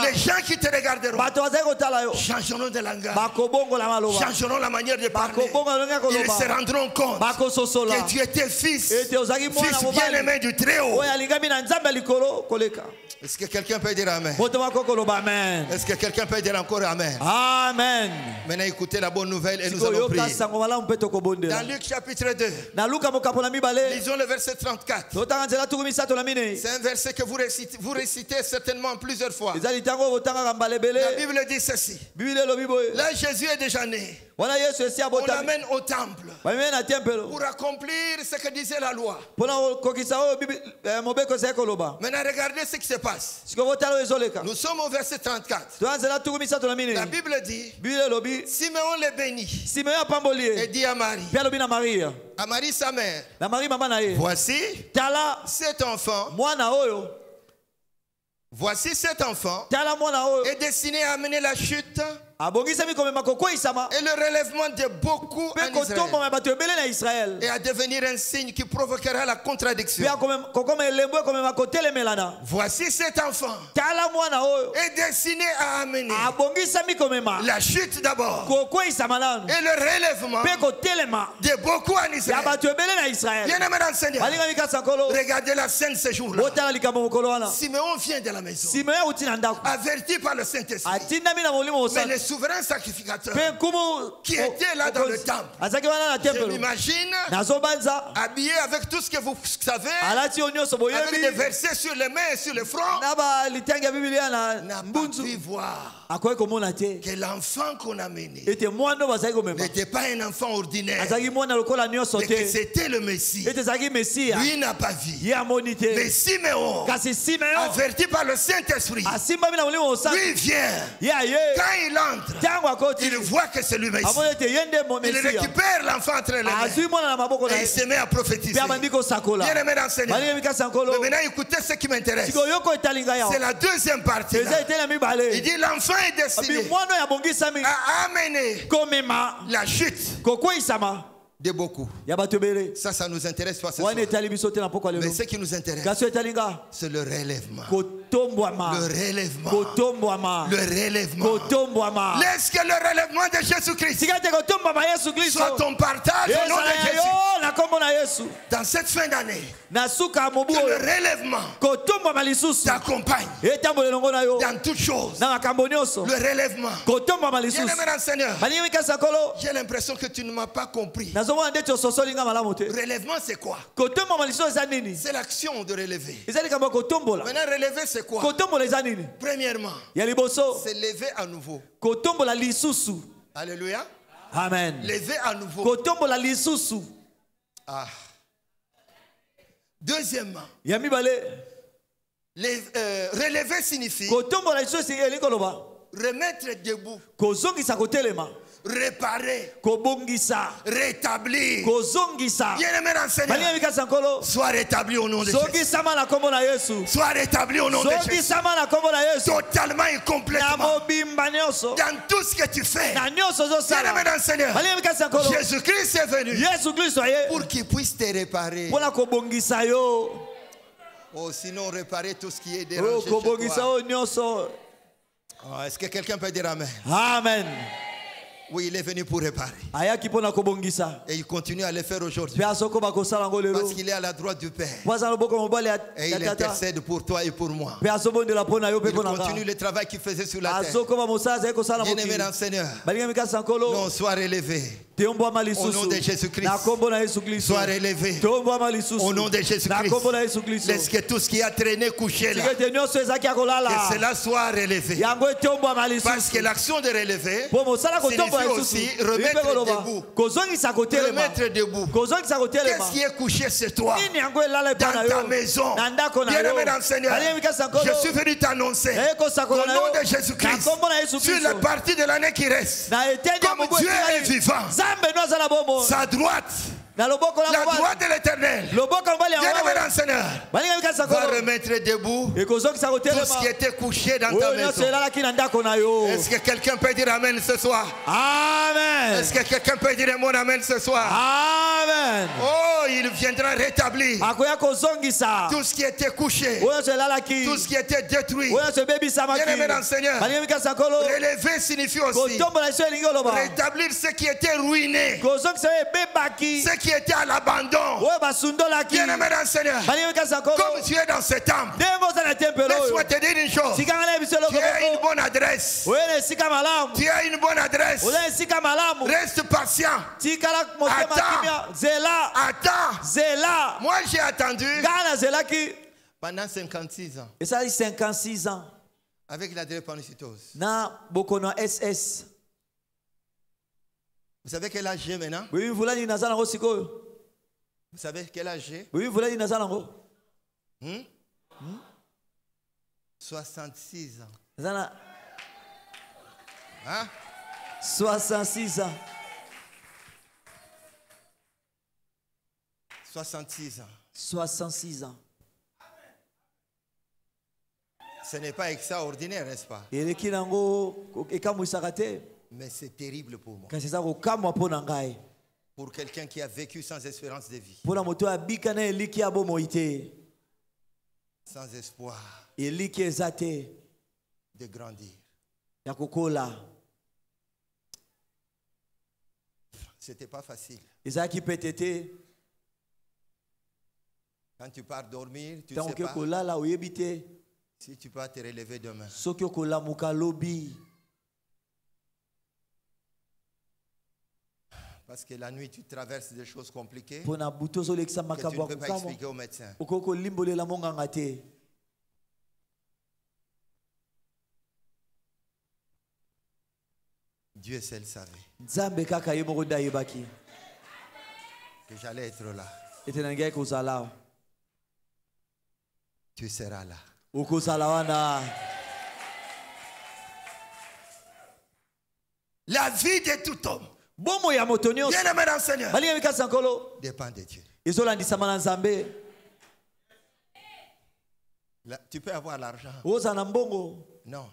S1: les gens qui te regarderont changeront de langage, changeront la manière de parler. Ils se rendront compte que tu étais fils bien-aimé du Très-Haut. Est-ce que quelqu'un peut dire Amen? Est-ce que quelqu'un peut dire encore Amen?
S2: Amen.
S1: Maintenant écoutez la bonne nouvelle et nous allons prier. Dans Luc chapitre 2, lisons le verset 34. C'est un verset que vous récitez certainement plusieurs fois. La Bible dit ceci. Là Jésus est déjà né. On l'amène au temple pour accomplir ce que disait la loi. Maintenant regardez ce qui se passe. Nous sommes au verset 34. La Bible dit, Simeon le bénit et dit à Marie sa mère, voici cet enfant est destiné à amener la chute et le relèvement de beaucoup en Israël et à devenir un signe qui provoquera la contradiction. Voici cet enfant est destiné à amener la chute d'abord et le relèvement de beaucoup en Israël. Bien-aimé dans le Seigneur, regardez la scène ce jour-là. Simeon vient de la maison, averti par le Saint-Esprit. Mais le souverain sacrificateur qui était là dans le temple, je m'imagine habillé avec tout ce que vous savez, avec des versets sur les mains et sur le front, n'a pas pu voir que l'enfant qu'on a mené n'était pas un enfant ordinaire, mais que c'était le Messie. Lui n'a pas vu. Mais Simeon, averti par le Saint-Esprit, lui vient. Quand il entre, il voit que c'est lui Messie. Il récupère l'enfant entre les mains et il se met à prophétiser. Bien-aimé dans le Seigneur. Mais maintenant écoutez ce qui m'intéresse. C'est la deuxième partie. Il dit l'enfant est destiné à amener la chute de beaucoup. Ça nous intéresse pas ce soir. Mais ce qui nous intéresse, c'est le relèvement. Le relèvement. Le relèvement. Laisse que le relèvement de Jésus-Christ soit ton partage au nom de Jésus. Dans cette fin d'année, que le relèvement t'accompagne dans toutes choses. Le relèvement. Bien-aimé Seigneur, j'ai l'impression que tu ne m'as pas compris. Relèvement, c'est quoi? C'est l'action de relever. Maintenant, relever, c'est quoi? Premièrement, c'est lever à nouveau. Alléluia.
S2: Amen.
S1: Lever à nouveau. Ah. Deuxièmement, relever signifie remettre debout, réparer, rétablir. Bien-aimé Seigneur, sois rétabli au nom de Jésus. Sois rétabli au nom de Jésus. Totalement et complètement. Dans tout ce que tu fais. Bien-aimé Seigneur, Jésus-Christ est venu pour qu'il puisse te réparer. Oh, sinon réparer tout ce qui est dérangé chez toi. Oh, est-ce que quelqu'un peut dire Amen?
S2: Amen.
S1: Oui, il est venu pour réparer. Et il continue à le faire aujourd'hui. Parce qu'il est à la droite du Père. Et il intercède pour toi et pour moi. Il continue le travail qu'il faisait sur la terre. Bien-aimé dans le Seigneur, non, sois relevé. Au nom de Jésus-Christ, sois relevé. Au nom de Jésus-Christ, laisse que tout ce qui a traîné, couché là, que cela soit relevé. Parce que l'action de relever signifie aussi remettre debout. Remettre debout. Qu'est-ce qui est couché, c'est toi. Dans ta maison. Bien-aimé dans le Seigneur, je suis venu t'annoncer au nom de Jésus-Christ, sur la partie de l'année qui reste, comme Dieu est vivant, sa droite, la droite de l'Éternel, bien-aimé dans le Seigneur, va remettre debout tout ce qui était couché dans ta maison. Est-ce que quelqu'un peut dire Amen ce soir?
S2: Amen.
S1: Est-ce que quelqu'un peut dire mon Amen ce soir?
S2: Amen.
S1: Oh, il viendra rétablir tout ce qui était couché, tout ce qui était détruit. Bien-aimé dans le Seigneur, relever signifie aussi rétablir ce qui était ruiné, ce qui était à l'abandon. Bien-aimé dans le Seigneur, comme tu es dans ce temple, laisse-moi te dire une chose. Tu as une bonne adresse. Tu as une bonne adresse. Reste patient. Attends. Moi j'ai attendu pendant 56 ans.
S2: Et ça dit 56 ans.
S1: Avec la drépanocytose.
S2: SS.
S1: Vous savez quel âge j'ai maintenant?
S2: Oui, vous
S1: savez quel âge j'ai?
S2: Oui, vous l'avez dit
S1: 66 ans.
S2: Hein? 66 ans.
S1: 66 ans.
S2: 66 ans.
S1: Ce n'est pas extraordinaire, n'est-ce pas? Mais c'est terrible pour moi. Pour quelqu'un qui a vécu sans espérance de vie. Sans espoir de grandir. C'était pas facile. Quand tu pars dormir, tu ne sais pas si tu peux te relever demain. Parce que la nuit, tu traverses des choses compliquées que tu ne peux pas expliquer au médecin. Dieu seul savait que j'allais être là. Tu seras là. La vie de tout homme, bien-aimé dans le Seigneur, dépend de Dieu. Là, tu peux avoir l'argent. Non.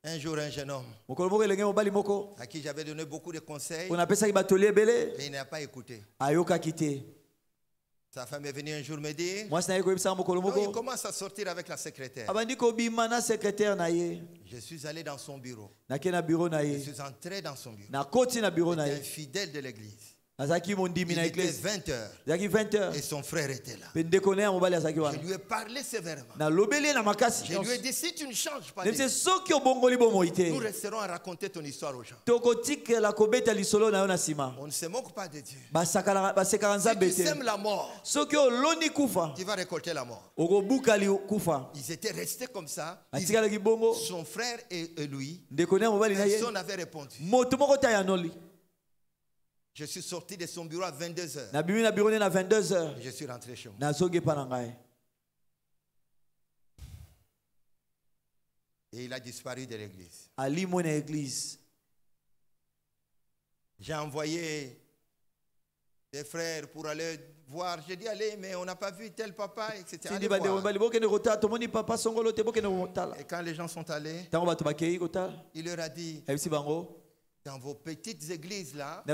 S1: Un jour, un jeune homme à qui j'avais donné beaucoup de conseils, et il n'a pas écouté. Sa femme est venue un jour me dire, il commence à sortir avec la secrétaire. Je suis allé dans son bureau. Je suis entré dans son bureau. Il était un fidèle de l'église. Il était 20h. Et son frère était là. Je lui ai parlé sévèrement. Je lui ai dit, si tu ne changes pas, nous resterons à raconter ton histoire aux gens. On ne se moque pas de Dieu. Si tu sèmes la mort, tu vas récolter la mort. Ils étaient restés comme ça. Son frère et lui, personne n'avait répondu. Je suis sorti de son bureau à 22h. Je suis rentré chez moi. Et il a disparu de l'église. J'ai envoyé des frères pour aller voir. J'ai dit, allez, mais on n'a pas vu tel papa, etc. Et quand les gens sont allés, il leur a dit, dans vos petites églises là,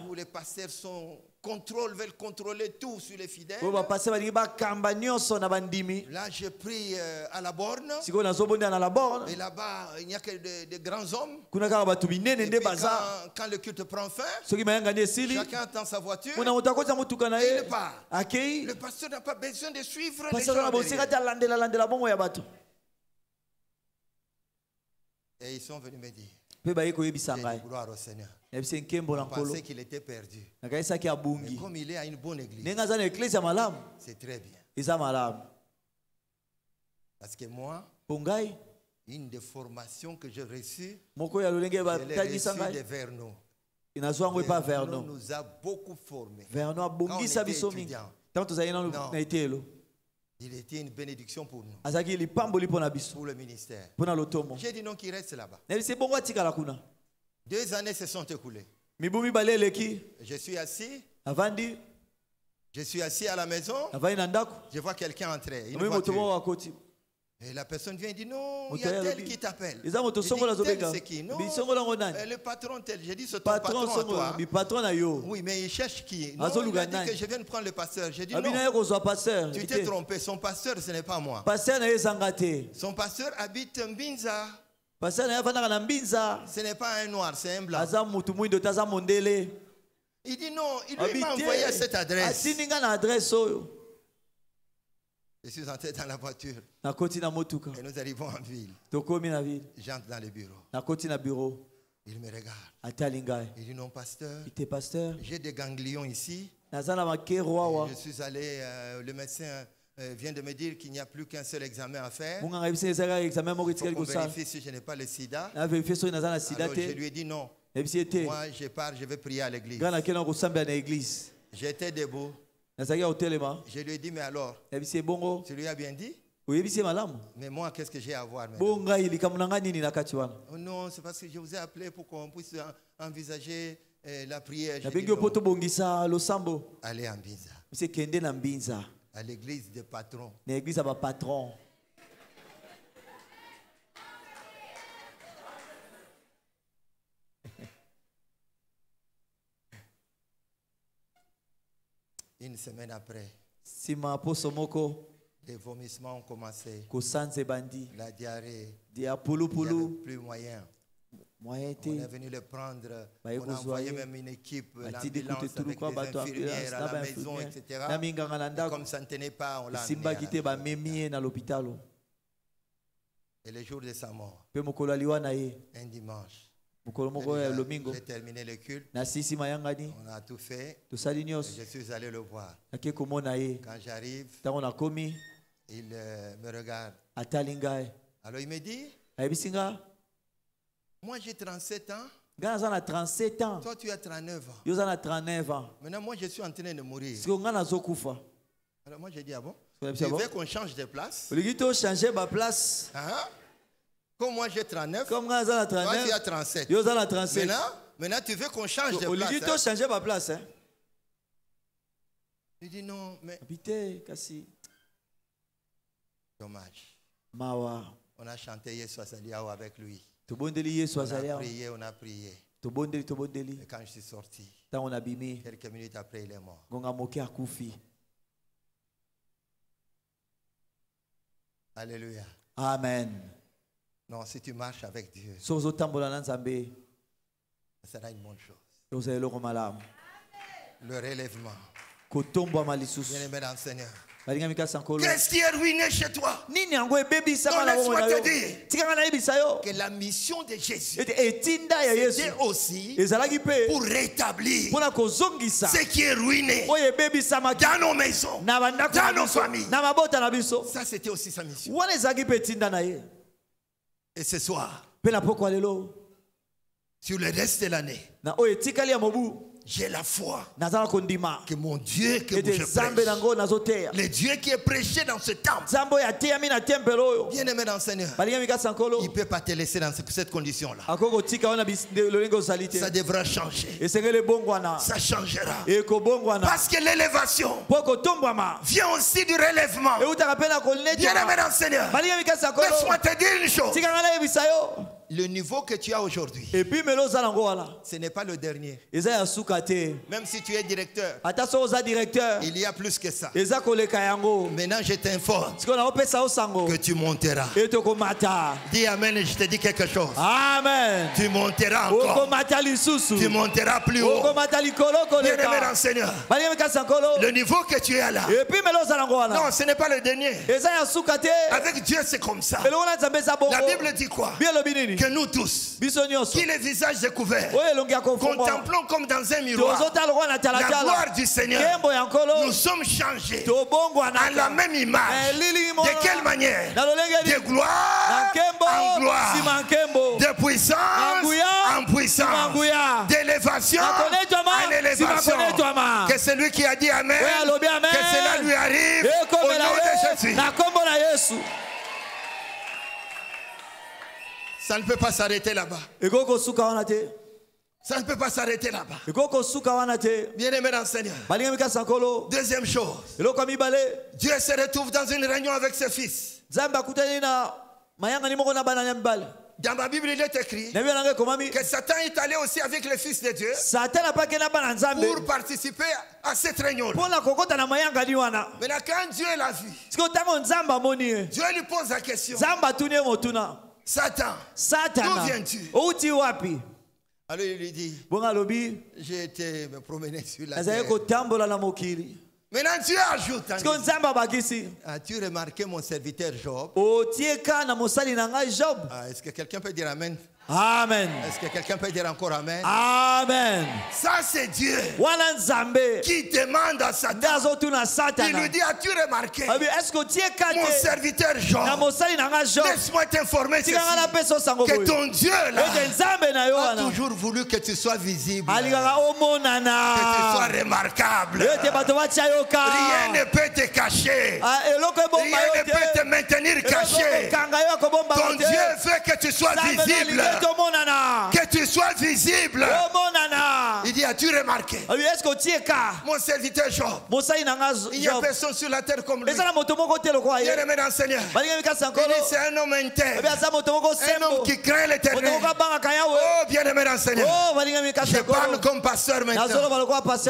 S1: où les pasteurs veulent contrôler tout sur les fidèles. Là, j'ai pris à la borne. Et là-bas, il n'y a que de grands hommes. Et puis quand le culte prend fin, chacun attend sa voiture et il part. Le pasteur n'a pas besoin de suivre les gens. Et ils sont venus me dire, gloire au Seigneur. On pensait qu'il était perdu. Mais comme il est à une bonne église, c'est très bien. Parce que moi, une des formations que j'ai reçues, je l'ai reçue de Vernon. Vernon nous a beaucoup formés. Quand on était étudiants. Non. Il était une bénédiction pour nous. Pour le ministère. J'ai dit non qu'il reste là-bas. 2 années se sont écoulées. Je suis assis. Je suis assis à la maison. Je vois quelqu'un entrer. Et la personne vient et dit non, il y a tel qui t'appelle. Je dis tel c'est qui? Non, le patron tel. J'ai dit c'est ton patron à toi. Oui, mais il cherche qui? Non, il a dit que je viens de prendre le pasteur. J'ai dit non, tu t'es trompé. Son pasteur ce n'est pas moi. Son pasteur habite Mbinza. Ce n'est pas un noir, c'est un blanc. Il dit non, il lui m'a envoyé à cette adresse. Je suis entré dans la voiture. Et nous arrivons en ville. J'entre dans le bureau. Il me regarde. Il dit non, pasteur. J'ai des ganglions ici. Je suis allé, le médecin vient de me dire qu'il n'y a plus qu'un seul examen à faire. Il faut qu'on vérifie si je n'ai pas le sida. Alors je lui ai dit non. Moi je pars, je vais prier à l'église. J'étais debout. Je lui ai dit mais alors, tu lui as bien dit? Mais moi qu'est-ce que j'ai à voir maintenant? Oh non, c'est parce que je vous ai appelé pour qu'on puisse envisager la prière. Allez en Mbinza. À l'église des patrons. Une semaine après, les vomissements ont commencé. La diarrhée. Il n'y avait plus moyen. On est venu le prendre. On a envoyé même une équipe, l'ambulance avec des infirmières à la maison, etc. Et comme ça ne tenait pas, on l'a amené à l'hôpital. Et le jour de sa mort, un dimanche, j'ai terminé le culte. On a tout fait. Je suis allé le voir. Quand j'arrive, il me regarde. Alors il me dit, moi j'ai 37 ans. Toi tu as 39 ans. Maintenant moi je suis en train de mourir. Alors moi j'ai dit, ah bon? Tu veux qu'on change de place? Comme moi j'ai 39, toi tu as 37. Maintenant tu veux qu'on change de place. Il dit non, mais dommage. On a chanté Yeswazaliao avec lui.
S2: On a
S1: prié, on a prié. Et quand je suis sorti, quelques minutes après, il est mort. Alléluia.
S2: Amen.
S1: Non, si tu marches avec Dieu, ça sera une bonne chose. Le relèvement. Bien-aimé dans le Seigneur. Qu'est-ce qui est ruiné chez toi? Non, laisse-moi te dire que la mission de Jésus c'était aussi pour rétablir ce qui est ruiné dans nos maisons, dans nos familles. Ça, c'était aussi sa mission. Et ce soir, sur le reste de l'année, j'ai la foi que mon Dieu que je prêche, le Dieu qui est prêché dans ce temple, bien-aimé dans le Seigneur, il ne peut pas te laisser dans cette condition-là. Ça devra changer. Ça changera. Parce que l'élévation vient aussi du relèvement. Bien-aimé dans le Seigneur, laisse-moi te dire une chose. Le niveau que tu as aujourd'hui, ce n'est pas le dernier. Même si tu es directeur, il y a plus que ça. Maintenant, je t'informe que tu monteras. Dis Amen et je te dis quelque chose.
S2: Amen.
S1: Tu monteras encore. Tu monteras plus haut. Bien-aimé dans le Seigneur, le niveau que tu es là, non, ce n'est pas le dernier. Avec Dieu, c'est comme ça. La Bible dit quoi? Que nous tous, qui les visages découverts, contemplons comme dans un miroir la gloire du Seigneur, nous sommes changés à la même image. De quelle manière? De gloire en gloire, de puissance en puissance, d'élévation en élévation. Que celui qui a dit Amen, que cela lui arrive au nom de Jésus. Ça ne peut pas s'arrêter là-bas. Ça ne peut pas s'arrêter là-bas. Bien-aimé dans le Seigneur. Deuxième chose. Dieu se retrouve dans une réunion avec ses fils. Dans ma Bible, il est écrit que Satan est allé aussi avec les fils de Dieu pour participer à cette réunion. Maintenant, quand Dieu l'a vu, Dieu lui pose la question. Satan, d'où viens-tu? Alors il lui dit, j'ai été me promener sur la terre. Maintenant Dieu ajoute, as-tu remarqué mon serviteur Job? Est-ce que quelqu'un peut dire Amen?
S2: Amen.
S1: Est-ce que quelqu'un peut dire encore Amen?
S2: Amen.
S1: Ça c'est Dieu qui demande à Satan. Il lui dit, as-tu remarqué mon serviteur Job? Laisse-moi t'informer ceci, que ton Dieu là a toujours voulu que tu sois visible, que tu sois remarquable. Rien ne peut te cacher. Rien ne peut te maintenir caché. Ton Dieu veut que tu sois visible. Que tu sois visible. Il dit, as-tu remarqué mon serviteur Job? Il n'y a personne sur la terre comme lui. Bien-aimé dans le Seigneur, il dit, c'est un homme intègre, un homme qui craint l'Éternel. Oh, bien-aimé dans le Seigneur, je parle comme pasteur maintenant.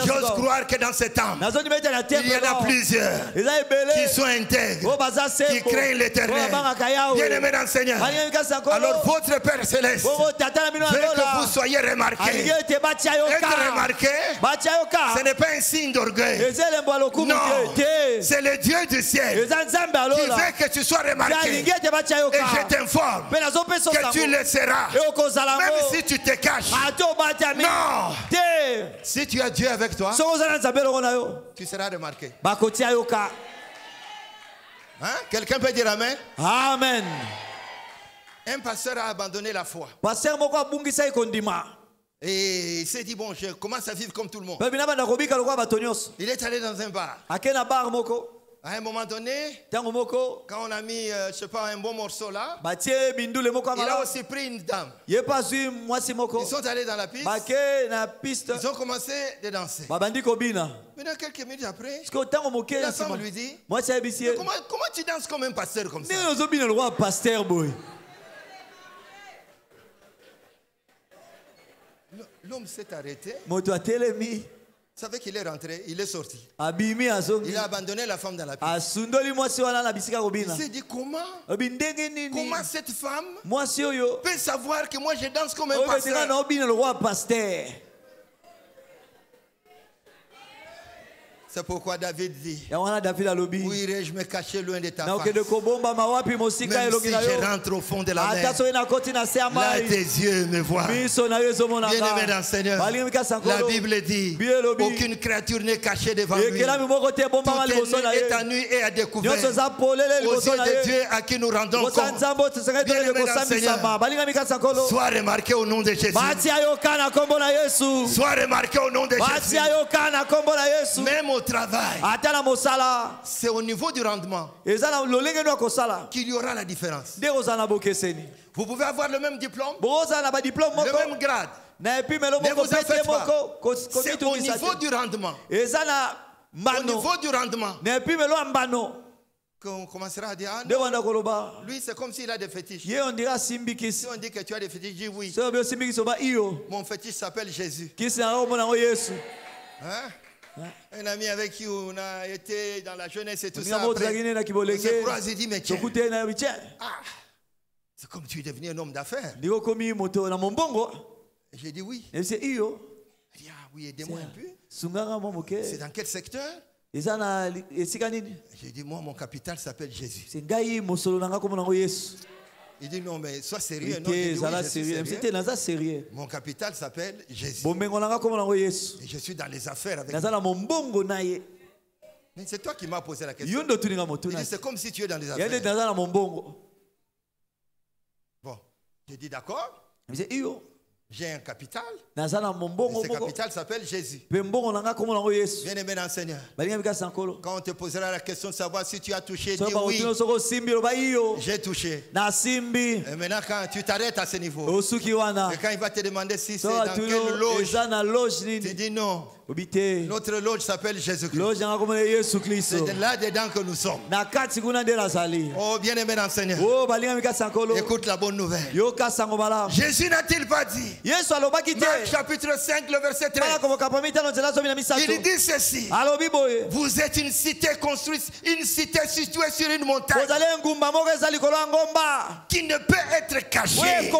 S1: J'ose croire que dans ce temps, il y en a plusieurs qui sont intègres, qui craignent l'Éternel. Bien-aimé dans le Seigneur, alors votre Père Céleste veut que vous soyez remarqués. Être remarqué, ce n'est pas un signe d'orgueil. Non, c'est le Dieu du ciel qui veut que tu sois remarqué. Et je t'informe que tu le seras. Même si tu te caches. Non. Si tu as Dieu avec toi, tu seras remarqué. Hein? Quelqu'un peut dire Amen?
S2: Amen.
S1: Un pasteur a abandonné la foi. Et il s'est dit, bon, je commence à vivre comme tout le monde. Il est allé dans un bar. À un moment donné, quand on a mis, je sais pas, un bon morceau là, il a aussi pris une dame. Ils sont allés dans la piste. Ils ont commencé de danser. Maintenant, quelques minutes après, la femme lui dit, comment tu danses comme un pasteur comme ça? L'homme s'est arrêté. Vous savez qu'il est rentré, il est sorti. Il a abandonné la femme dans la piste. Il s'est dit comment cette femme peut savoir que moi je danse comme un pasteur. C'est pourquoi David dit, où irai-je me cacher loin de ta face? Même si je rentre au fond de la mer, là tes yeux me voient. Bien-aimé dans le Seigneur, la Bible dit, aucune créature n'est cachée devant lui. Tout est à nu et à découvert aux yeux de Dieu à qui nous rendons compte. Bien-aimé dans le Seigneur, sois remarqué au nom de Jésus. Sois remarqué au nom de Jésus. Même au travail, c'est au niveau du rendement qu'il y aura la différence. Vous pouvez avoir le même diplôme, le même grade, ne vous en faites pas. C'est au niveau du rendement. Au niveau du rendement qu'on commencera à dire, lui c'est comme s'il a des fétiches. Si on dit que tu as des fétiches, dis oui. Mon fétiche s'appelle Jésus. Hein? Un ami avec qui on a été dans la jeunesse et tout ça, après, on se croise et dit, mais tiens, c'est comme tu es devenu un homme d'affaires. J'ai dit oui. Il dit, oui, aidez-moi un peu. C'est dans quel secteur? J'ai dit, moi, mon capital s'appelle Jésus. Il dit non, mais sois sérieux. Non, je dis, sérieux. Mon capital s'appelle Jésus. Et je suis dans les affaires avec lui. Mais c'est toi qui m'as posé la question. Il dit, c'est comme si tu es dans les affaires. Bon, j'ai dit d'accord. J'ai un capital. Et ce capital s'appelle Jésus. Bien-aimé dans le Seigneur, quand on te posera la question de savoir si tu as touché, dis oui. J'ai touché. Et maintenant, quand tu t'arrêtes à ce niveau, et quand il va te demander si c'est dans quelle loge, tu dis non. Notre loge s'appelle Jésus-Christ. C'est là-dedans que nous sommes. Oh, bien-aimé dans le Seigneur, écoute la bonne nouvelle. Jésus n'a-t-il pas dit, Marc chapitre 5, le verset 13, il dit ceci, vous êtes une cité construite, une cité située sur une montagne qui ne peut être cachée.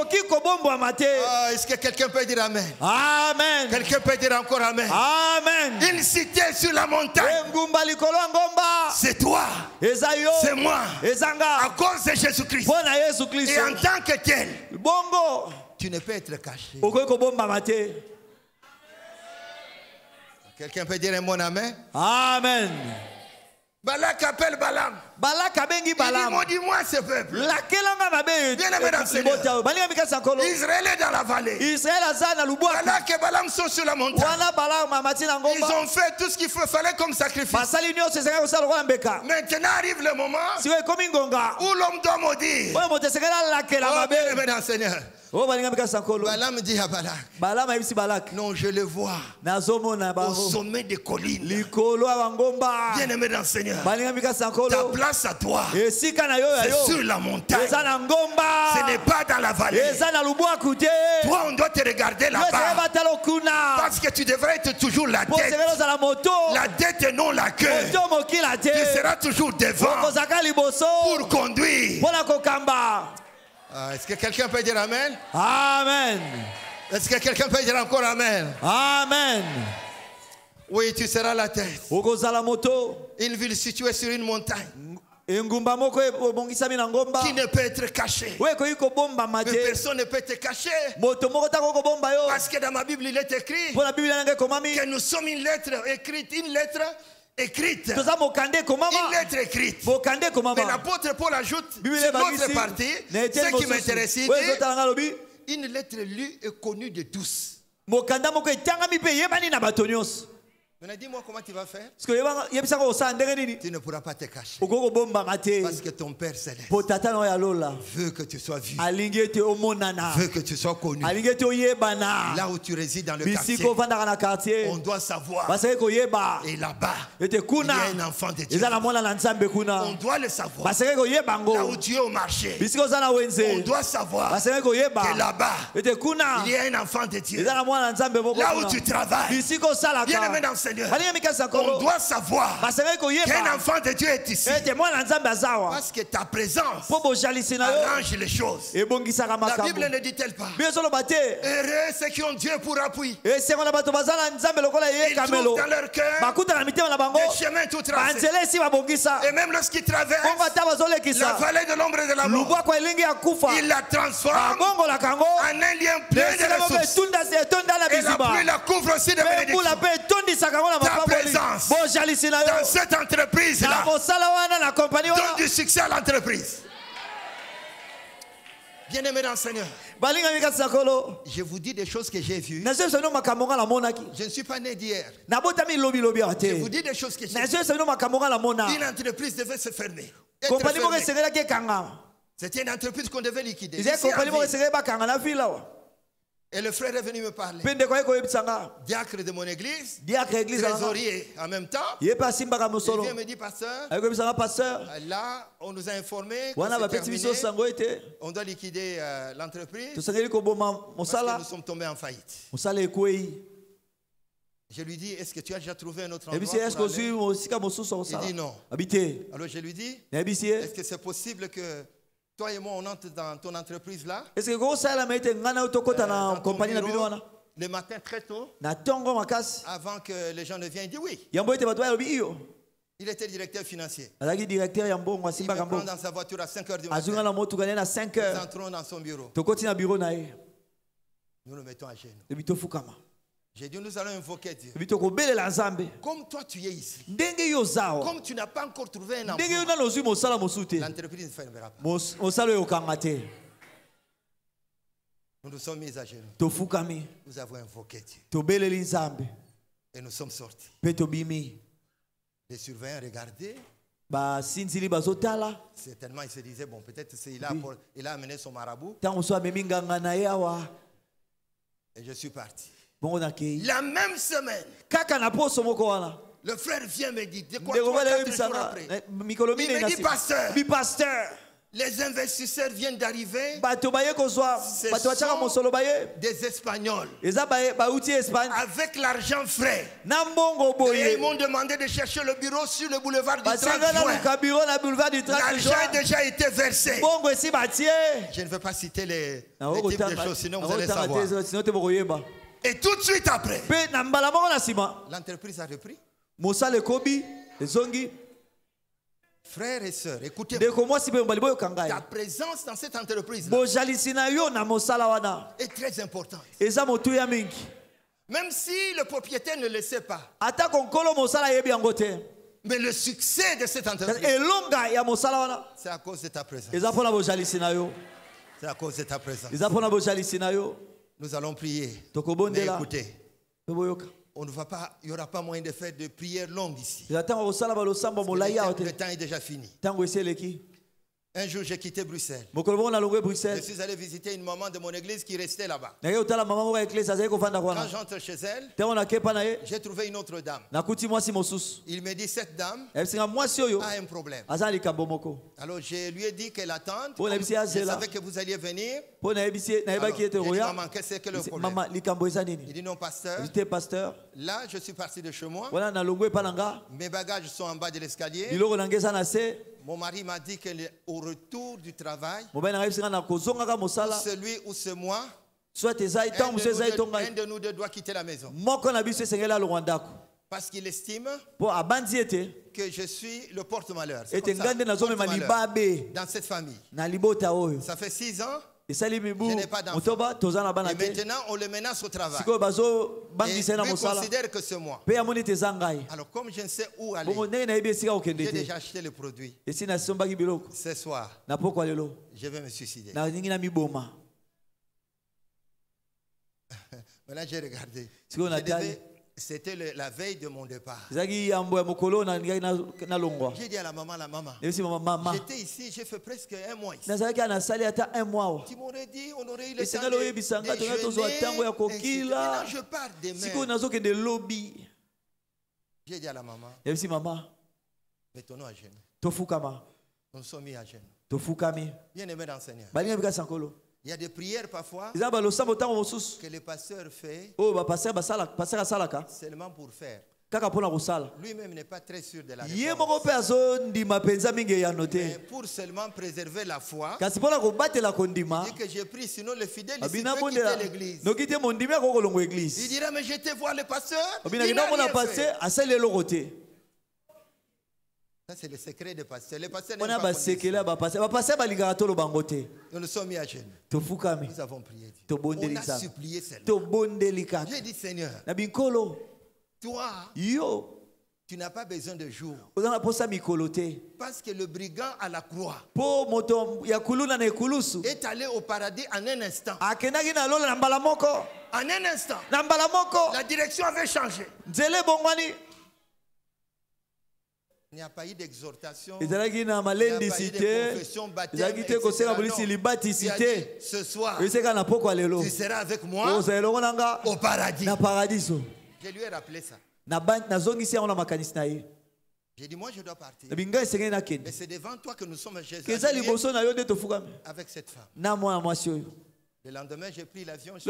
S1: Est-ce que quelqu'un peut dire amen?
S2: Amen.
S1: Quelqu'un peut dire encore amen?
S2: Amen.
S1: Une cité sur la montagne, c'est toi, c'est moi, à cause de Jésus-Christ. Et en tant que tel, tu ne peux être caché. Quelqu'un peut dire un bon amen?
S2: Amen.
S1: Balak appelle Balaam. Il dit, maudis-moi ce peuple. Bien-aimé dans le Seigneur, Israël est dans la vallée. Balak et Balaam sont sur la montagne. Ils ont fait tout ce qu'il fallait comme sacrifice. Maintenant arrive le moment où l'homme doit maudire. Oh, bien-aimé dans le Seigneur, Balaam dit à Balak, non, je le vois au sommet des collines. Bien-aimé dans le Seigneur, ta place à toi, c'est sur la montagne. Ce n'est pas dans la vallée. Toi, on doit te regarder là-bas, parce que tu devrais être toujours la tête et non la queue. Tu seras toujours devant pour conduire. Est-ce que quelqu'un peut dire amen?
S2: Amen.
S1: Est-ce que quelqu'un peut dire encore amen?
S2: Amen.
S1: Oui, tu seras la tête. Une ville située sur une montagne qui ne peut être cachée. Mais personne ne peut te cacher. Parce que dans ma Bible, il est écrit que nous sommes une lettre écrite. Une lettre écrite. Mais l'apôtre Paul ajoute sur l'autre partie, ce qui m'intéresse, il dit une lettre lue et connue de tous. Maintenant, dis-moi comment tu vas faire.
S2: Tu
S1: Tu ne pourras pas te cacher. Parce que ton Père céleste veut que tu sois vu. Veut que tu sois connu. Là où tu résides dans le quartier, on doit savoir. Et là-bas, il y a un enfant de Dieu. On doit le savoir. Là où tu es au marché, on doit savoir que là-bas, il y a un enfant de Dieu. Là où tu travailles, bien aimé dans le Seigneur, on doit savoir qu'un enfant de Dieu est ici. Parce que ta présence arrange les choses. La Bible ne dit-elle pas? Heureux ceux qui ont Dieu pour appui. Ils trouvent dans leur cœur des chemins tout tracés. Et même lorsqu'ils traversent la vallée de l'ombre de la mort, ils la transforment en un lien plein de ressources. Et la pluie la couvre aussi de bénédictions. Ta présence dans cette entreprise-là donne du succès à l'entreprise. Bien-aimé dans le Seigneur, je vous dis des choses que j'ai vues. Je ne suis pas né d'hier. Je vous dis des choses que j'ai vues. Une entreprise devait se fermer. C'était une entreprise qu'on devait liquider. Et le frère est venu me parler. Diacre de mon église, trésorier en même temps. Il vient me dire, pasteur, là, on nous a informé que c'est terminé. On doit liquider l'entreprise parce que nous sommes tombés en faillite. Je lui dis, est-ce que tu as déjà trouvé un autre endroit pour aller? Il dit non. Alors je lui dis, est-ce que c'est possible que toi et moi, on entre dans ton entreprise là? Est-ce que le matin très tôt, avant que les gens ne viennent, il dit oui. Il était directeur financier. Il me prend dans sa voiture à 5 h du matin. Nous entrons dans son bureau. Nous le mettons à genoux. J'ai dit, nous allons invoquer Dieu. Comme toi tu es ici, comme tu n'as pas encore trouvé un emploi, l'entreprise ne fermera pas. Nous nous sommes mis à genoux. Nous avons invoqué Dieu. Et nous sommes sortis. Les surveillants regardaient. Certainement, ils se disaient, bon, peut-être il a amené son marabout. Et je suis parti. La même semaine, le frère vient me dire, de quoi 3-4 jours après, il me dit, pasteur, les investisseurs viennent d'arriver. Ce sont des Espagnols avec l'argent frais. Et ils m'ont demandé de chercher le bureau sur le boulevard du 30 juin. L'argent a déjà été versé. Je ne veux pas citer les types de choses, sinon vous allez savoir. Et tout de suite après, l'entreprise a repris. Frères et sœurs, écoutez-moi. Ta présence dans cette entreprise est très importante. Même si le propriétaire ne le sait pas. Mais le succès de cette entreprise, c'est à cause de ta présence. C'est à cause de ta présence. Nous allons prier. Mais écoutez, on ne va pas, il n'y aura pas moyen de faire de prières longues ici. Le temps est déjà fini. Un jour, j'ai quitté Bruxelles. Je suis allé visiter une maman de mon église qui restait là-bas. Quand j'entre chez elle, j'ai trouvé une autre dame. Il me dit, cette dame a un problème. Alors je lui ai dit qu'elle attende. Je savais que vous alliez venir. Alors, il dit, maman, qu'est-ce que le problème? Il dit, non, pasteur. Là, je suis parti de chez moi. Mes bagages sont en bas de l'escalier. Mon mari m'a dit qu'au retour du travail, celui ou c'est moi, un de nous deux doit quitter la maison. Parce qu'il estime que je suis le porte-malheur. Dans cette famille. Ça fait 6 ans. Je n'ai pas d'enfant. Et maintenant, on le menace au travail. Et lui considère que c'est moi. Alors, comme je ne sais où aller, j'ai déjà acheté le produit. Ce soir, je vais me suicider. Maintenant, j'ai regardé. C'était la veille de mon départ. J'ai dit à la maman, j'étais ici, j'ai fait presque un mois ici. Tu m'aurais dit, on aurait eu le temps de déjeuner. Maintenant, je pars demain. J'ai dit à la maman, mettons-nous à genoux. Nous sommes mis à genoux. Bien aimé dans le Seigneur. Il y a des prières parfois que le pasteur fait seulement pour faire. Lui-même n'est pas très sûr de la réponse. Mais pour seulement préserver la foi, il dit que j'ai pris, sinon le fidèle ici peut quitter l'église. Il dira, mais j'étais voir le pasteur, il n'a rien fait. Ça, c'est le secret des pasteurs. Les pasteurs n'aiment pas qu'on dise. Nous nous sommes mis à genoux. Nous avons prié Dieu. On a supplié Seigneur. J'ai dit, Seigneur, toi, tu n'as pas besoin de jour. Parce que le brigand à la croix est allé au paradis en un instant. En un instant. La direction avait changé. Il n'y a pas eu d'exhortation, il n'y a pas eu de confession, baptême, etc. Non. Il a dit, ce soir, tu seras avec moi au paradis. Je lui ai rappelé ça. J'ai dit, moi je dois partir. Mais c'est devant toi que nous sommes Jésus avec cette femme. Le lendemain, j'ai pris l'avion. 9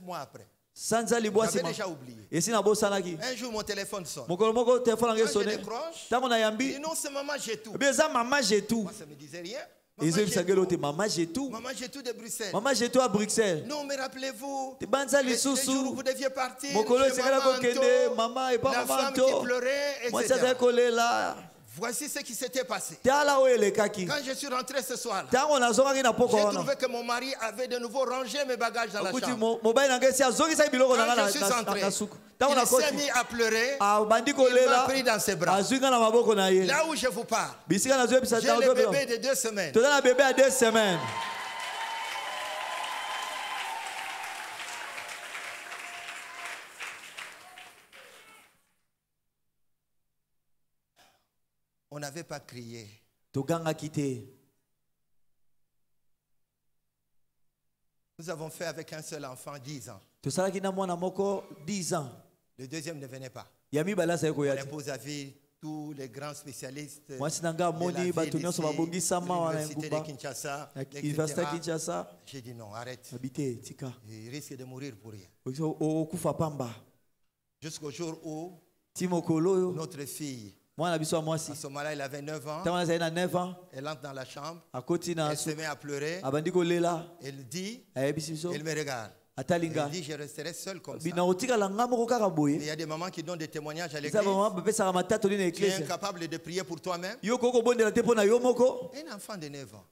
S1: mois après. J'avais déjà oublié. Un jour, mon téléphone sonne. Quand je décroche, je dis non, c'est Maman Jetou. Moi, ça ne me disait rien. Maman Jetou de Bruxelles.
S2: Maman Jetou à Bruxelles.
S1: Non, mais rappelez-vous,
S2: les
S1: jours où vous deviez partir, la femme qui pleurait, etc. Voici ce qui s'était passé. Quand je suis rentré ce soir, j'ai trouvé que mon mari avait de nouveau rangé mes bagages dans la chambre. Quand je suis entré, il s'est mis à pleurer. Il m'a pris dans ses bras. Là où je vous parle, j'ai le bébé de 2 semaines. On n'avait pas crié. Nous avons fait avec un seul enfant 10 ans. Le deuxième ne venait pas. Mon épouse a vu tous les grands spécialistes de la ville ici, l'université de Kinshasa, etc. J'ai dit non, arrête. Il risque de mourir pour rien. Jusqu'au jour où notre fille, à ce moment-là, il avait 9 ans. Elle entre dans la chambre. Elle se met à pleurer. Elle dit, elle me regarde. Elle dit, je resterai seule comme ça. Il y a des mamans qui donnent des témoignages à l'église. Tu es incapable de prier pour toi-même. Un enfant de 9 ans.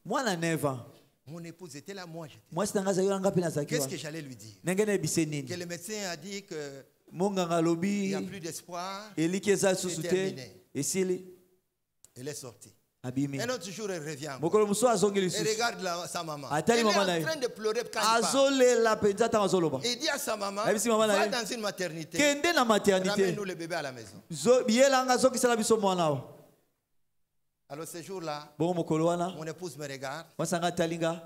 S1: Mon épouse était là, moi j'étais. Qu'est-ce que j'allais lui dire? Que le médecin a dit que il n'y a plus d'espoir. C'est terminé. Elle est sortie. Un autre jour, elle revient. Elle regarde sa maman. Elle est en train de pleurer quand il parle. Il dit à sa maman, va dans une maternité. Ramène-nous le bébé à la maison. Alors ce jour-là, mon épouse me regarde.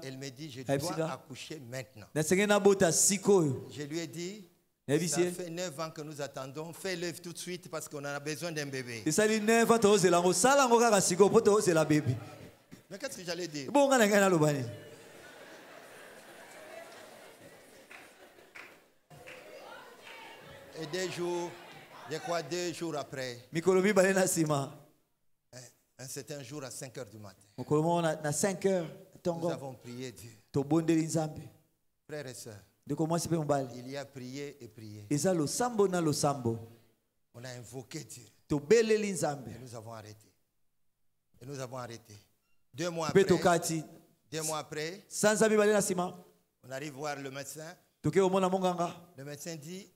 S1: Elle me dit, je dois accoucher maintenant. Je lui ai dit, ça fait 9 ans que nous attendons. Fais-le tout de suite parce qu'on a besoin d'un bébé. Mais qu'est-ce que j'allais dire? Et 2 jours, je crois 2 jours après, c'était un jour à 5 heures du matin. Nous avons prié Dieu. Frères et sœurs, il y a prié et prié. On a invoqué Dieu. Et nous avons arrêté. 2 mois après, on arrive voir le médecin. Le médecin dit,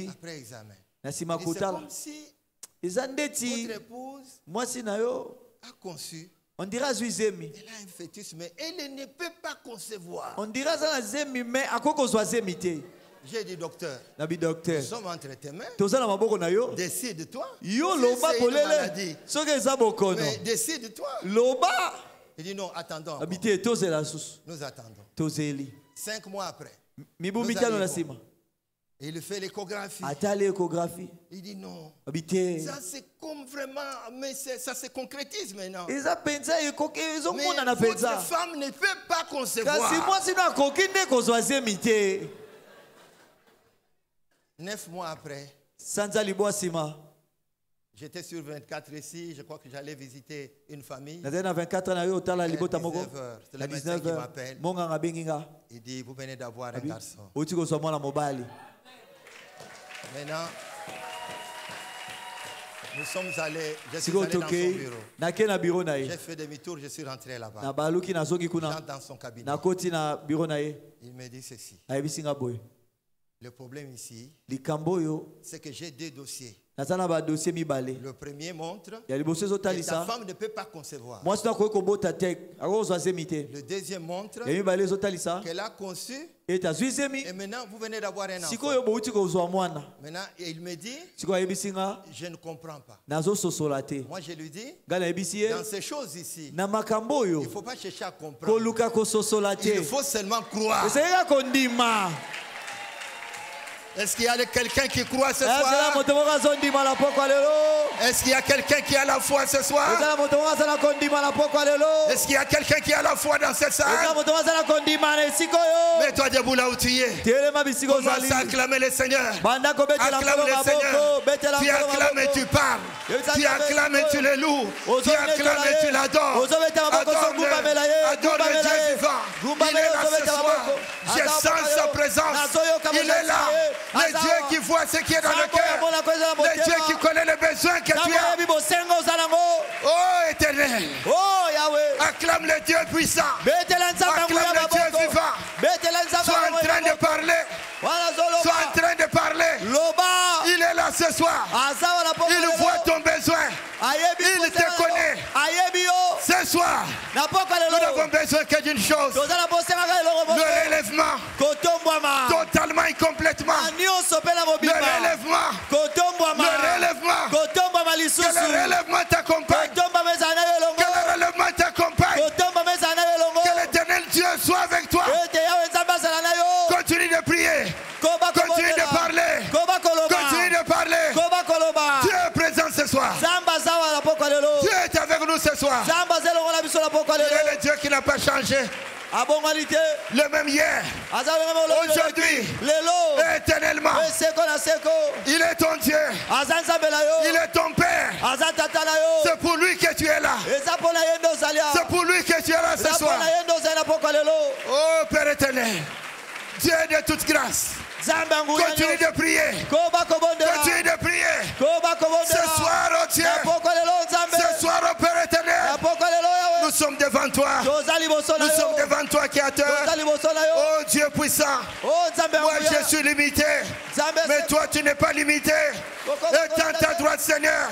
S1: après examen, c'est comme si votre épouse a conçu.
S2: On dira
S1: elle a un fœtus, mais elle ne peut pas concevoir.
S2: On dira ça zemi mais à quoi qu'on soit zemité.
S1: J'ai dit docteur.
S2: Nous
S1: sommes entre tes mains.
S2: Décide-toi.
S1: Mais décide-toi. Il dit non, attendons. Nous attendons. 5 mois après. Il fait l'échographie. Il dit non. Ça c'est comme vraiment, mais ça se concrétise maintenant. Mais votre femme ne peut pas concevoir. 9 mois après. J'étais sur 24 ici, je crois que j'allais visiter une famille. À 19h, c'est le médecin qui m'appelle. Il dit, vous venez d'avoir un garçon. Maintenant, nous sommes allés, je suis allé dans son bureau. J'ai fait demi-tour, je suis rentré là-bas. J'entre dans son cabinet. Il me dit ceci. Le problème ici, c'est que j'ai 2 dossiers. Le premier montre que ta femme ne peut pas concevoir. Le deuxième montre qu'elle a conçu et maintenant vous venez d'avoir un enfant. Maintenant il me dit, je ne comprends pas. Moi je lui dis, dans ces choses ici, il ne faut pas chercher à comprendre. Il faut seulement croire. Est-ce qu'il y a quelqu'un qui croit ce soir? Est-ce qu'il y a quelqu'un qui a la foi ce soir? Est-ce qu'il y a quelqu'un qui a la foi dans cette salle? Mets-toi debout là où tu es. Commence à acclamer le Seigneur. Acclame le Seigneur. Tu acclames et tu parles. Tu acclames et tu le loues. Tu acclames et tu l'adores. Adore le Dieu vivant. Il est là ce soir. Je sens sa présence. Il est là. Le Dieu qui voit ce qui est dans le cœur. Le Dieu qui connaît les besoins que tu as. Oh Éternel. Acclame le Dieu puissant. Acclame le Dieu vivant. Sois en train de parler. Sois en train de parler. Il est là ce soir. Il voit ton besoin. Il te connaît. Ce soir, nous n'avons besoin que d'une chose. Le relèvement. Totalement et complètement. Le relèvement. Le relèvement. Que le relèvement t'accompagne. Que le relèvement t'accompagne. Que l'Éternel Dieu soit avec toi. Continue de prier. Continue de parler. Continue de parler. Dieu est présent ce soir. Dieu est avec nous ce soir. Il est le Dieu qui n'a pas changé. Le même hier, aujourd'hui, éternellement. Il est ton Dieu. Il est ton Père. C'est pour lui que tu es là. C'est pour lui que tu es là ce soir. Oh Père éternel, Dieu de toute grâce. Continue de prier. Continue de prier. Ce soir, oh Dieu. Ce soir, oh Père éternel. Nous sommes devant toi. Nous sommes devant toi, Créateur. Oh Dieu puissant. Moi, je suis limité. Mais toi, tu n'es pas limité. Étends ta droite, Seigneur.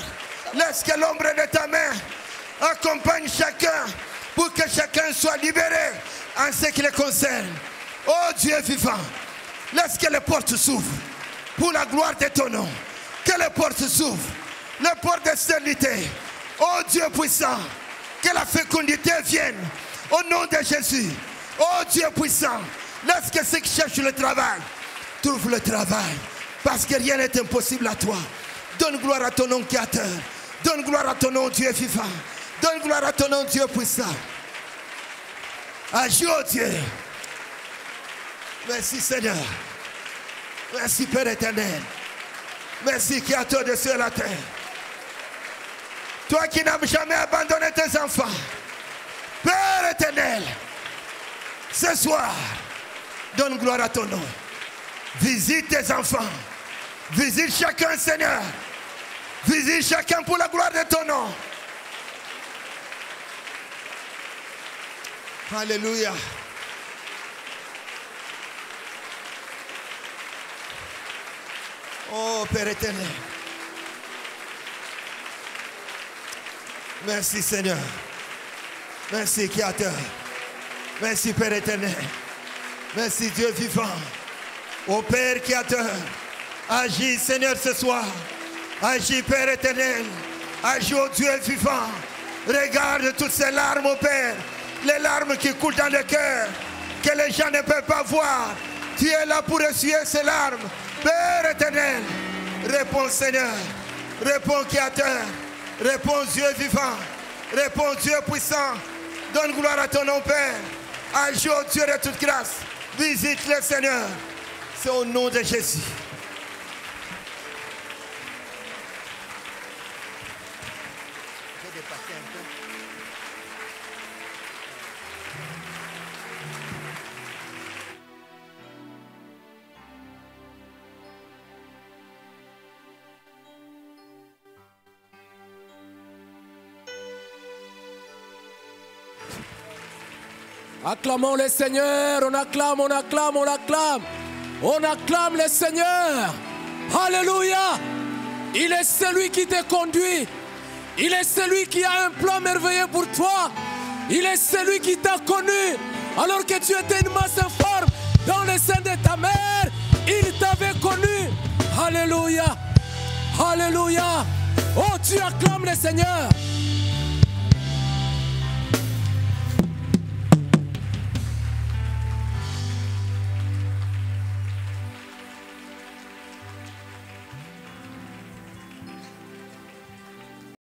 S1: Laisse que l'ombre de ta main accompagne chacun pour que chacun soit libéré en ce qui le concerne. Oh Dieu vivant. Laisse que les portes s'ouvrent pour la gloire de ton nom. Que les portes s'ouvrent. Les portes de stérilité. Oh Dieu puissant. Que la fécondité vienne. Au nom de Jésus. Oh Dieu puissant. Laisse que ceux qui cherchent le travail trouvent le travail. Parce que rien n'est impossible à toi. Donne gloire à ton nom Créateur. Donne gloire à ton nom Dieu vivant. Donne gloire à ton nom Dieu puissant. Agis oh Dieu. Merci Seigneur. Merci Père éternel. Merci Créateur de cieux et la terre. Toi qui n'as jamais abandonné tes enfants. Père éternel. Ce soir, donne gloire à ton nom. Visite tes enfants. Visite chacun Seigneur. Visite chacun pour la gloire de ton nom. Alléluia. Oh Père éternel. Merci Seigneur. Merci Créateur. Merci Père éternel. Merci Dieu vivant. Ô Père créateur, agis Seigneur ce soir. Agis Père éternel. Agis ô Dieu vivant. Regarde toutes ces larmes ô Père. Les larmes qui coulent dans le cœur. Que les gens ne peuvent pas voir. Tu es là pour essuyer ces larmes. Père éternel. Réponds Seigneur. Réponds créateur. Réponds Dieu vivant. Réponds Dieu puissant. Donne gloire à ton nom Père. Agis ô Dieu de toute grâce. Visite le Seigneur. C'est au nom de Jésus.
S3: Acclamons le Seigneur, on acclame, on acclame, on acclame. On acclame le Seigneur. Alléluia. Il est celui qui te conduit. Il est celui qui a un plan merveilleux pour toi. Il est celui qui t'a connu alors que tu étais une masse informe dans le sein de ta mère. Il t'avait connu. Alléluia. Alléluia. Oh, tu acclames le Seigneur.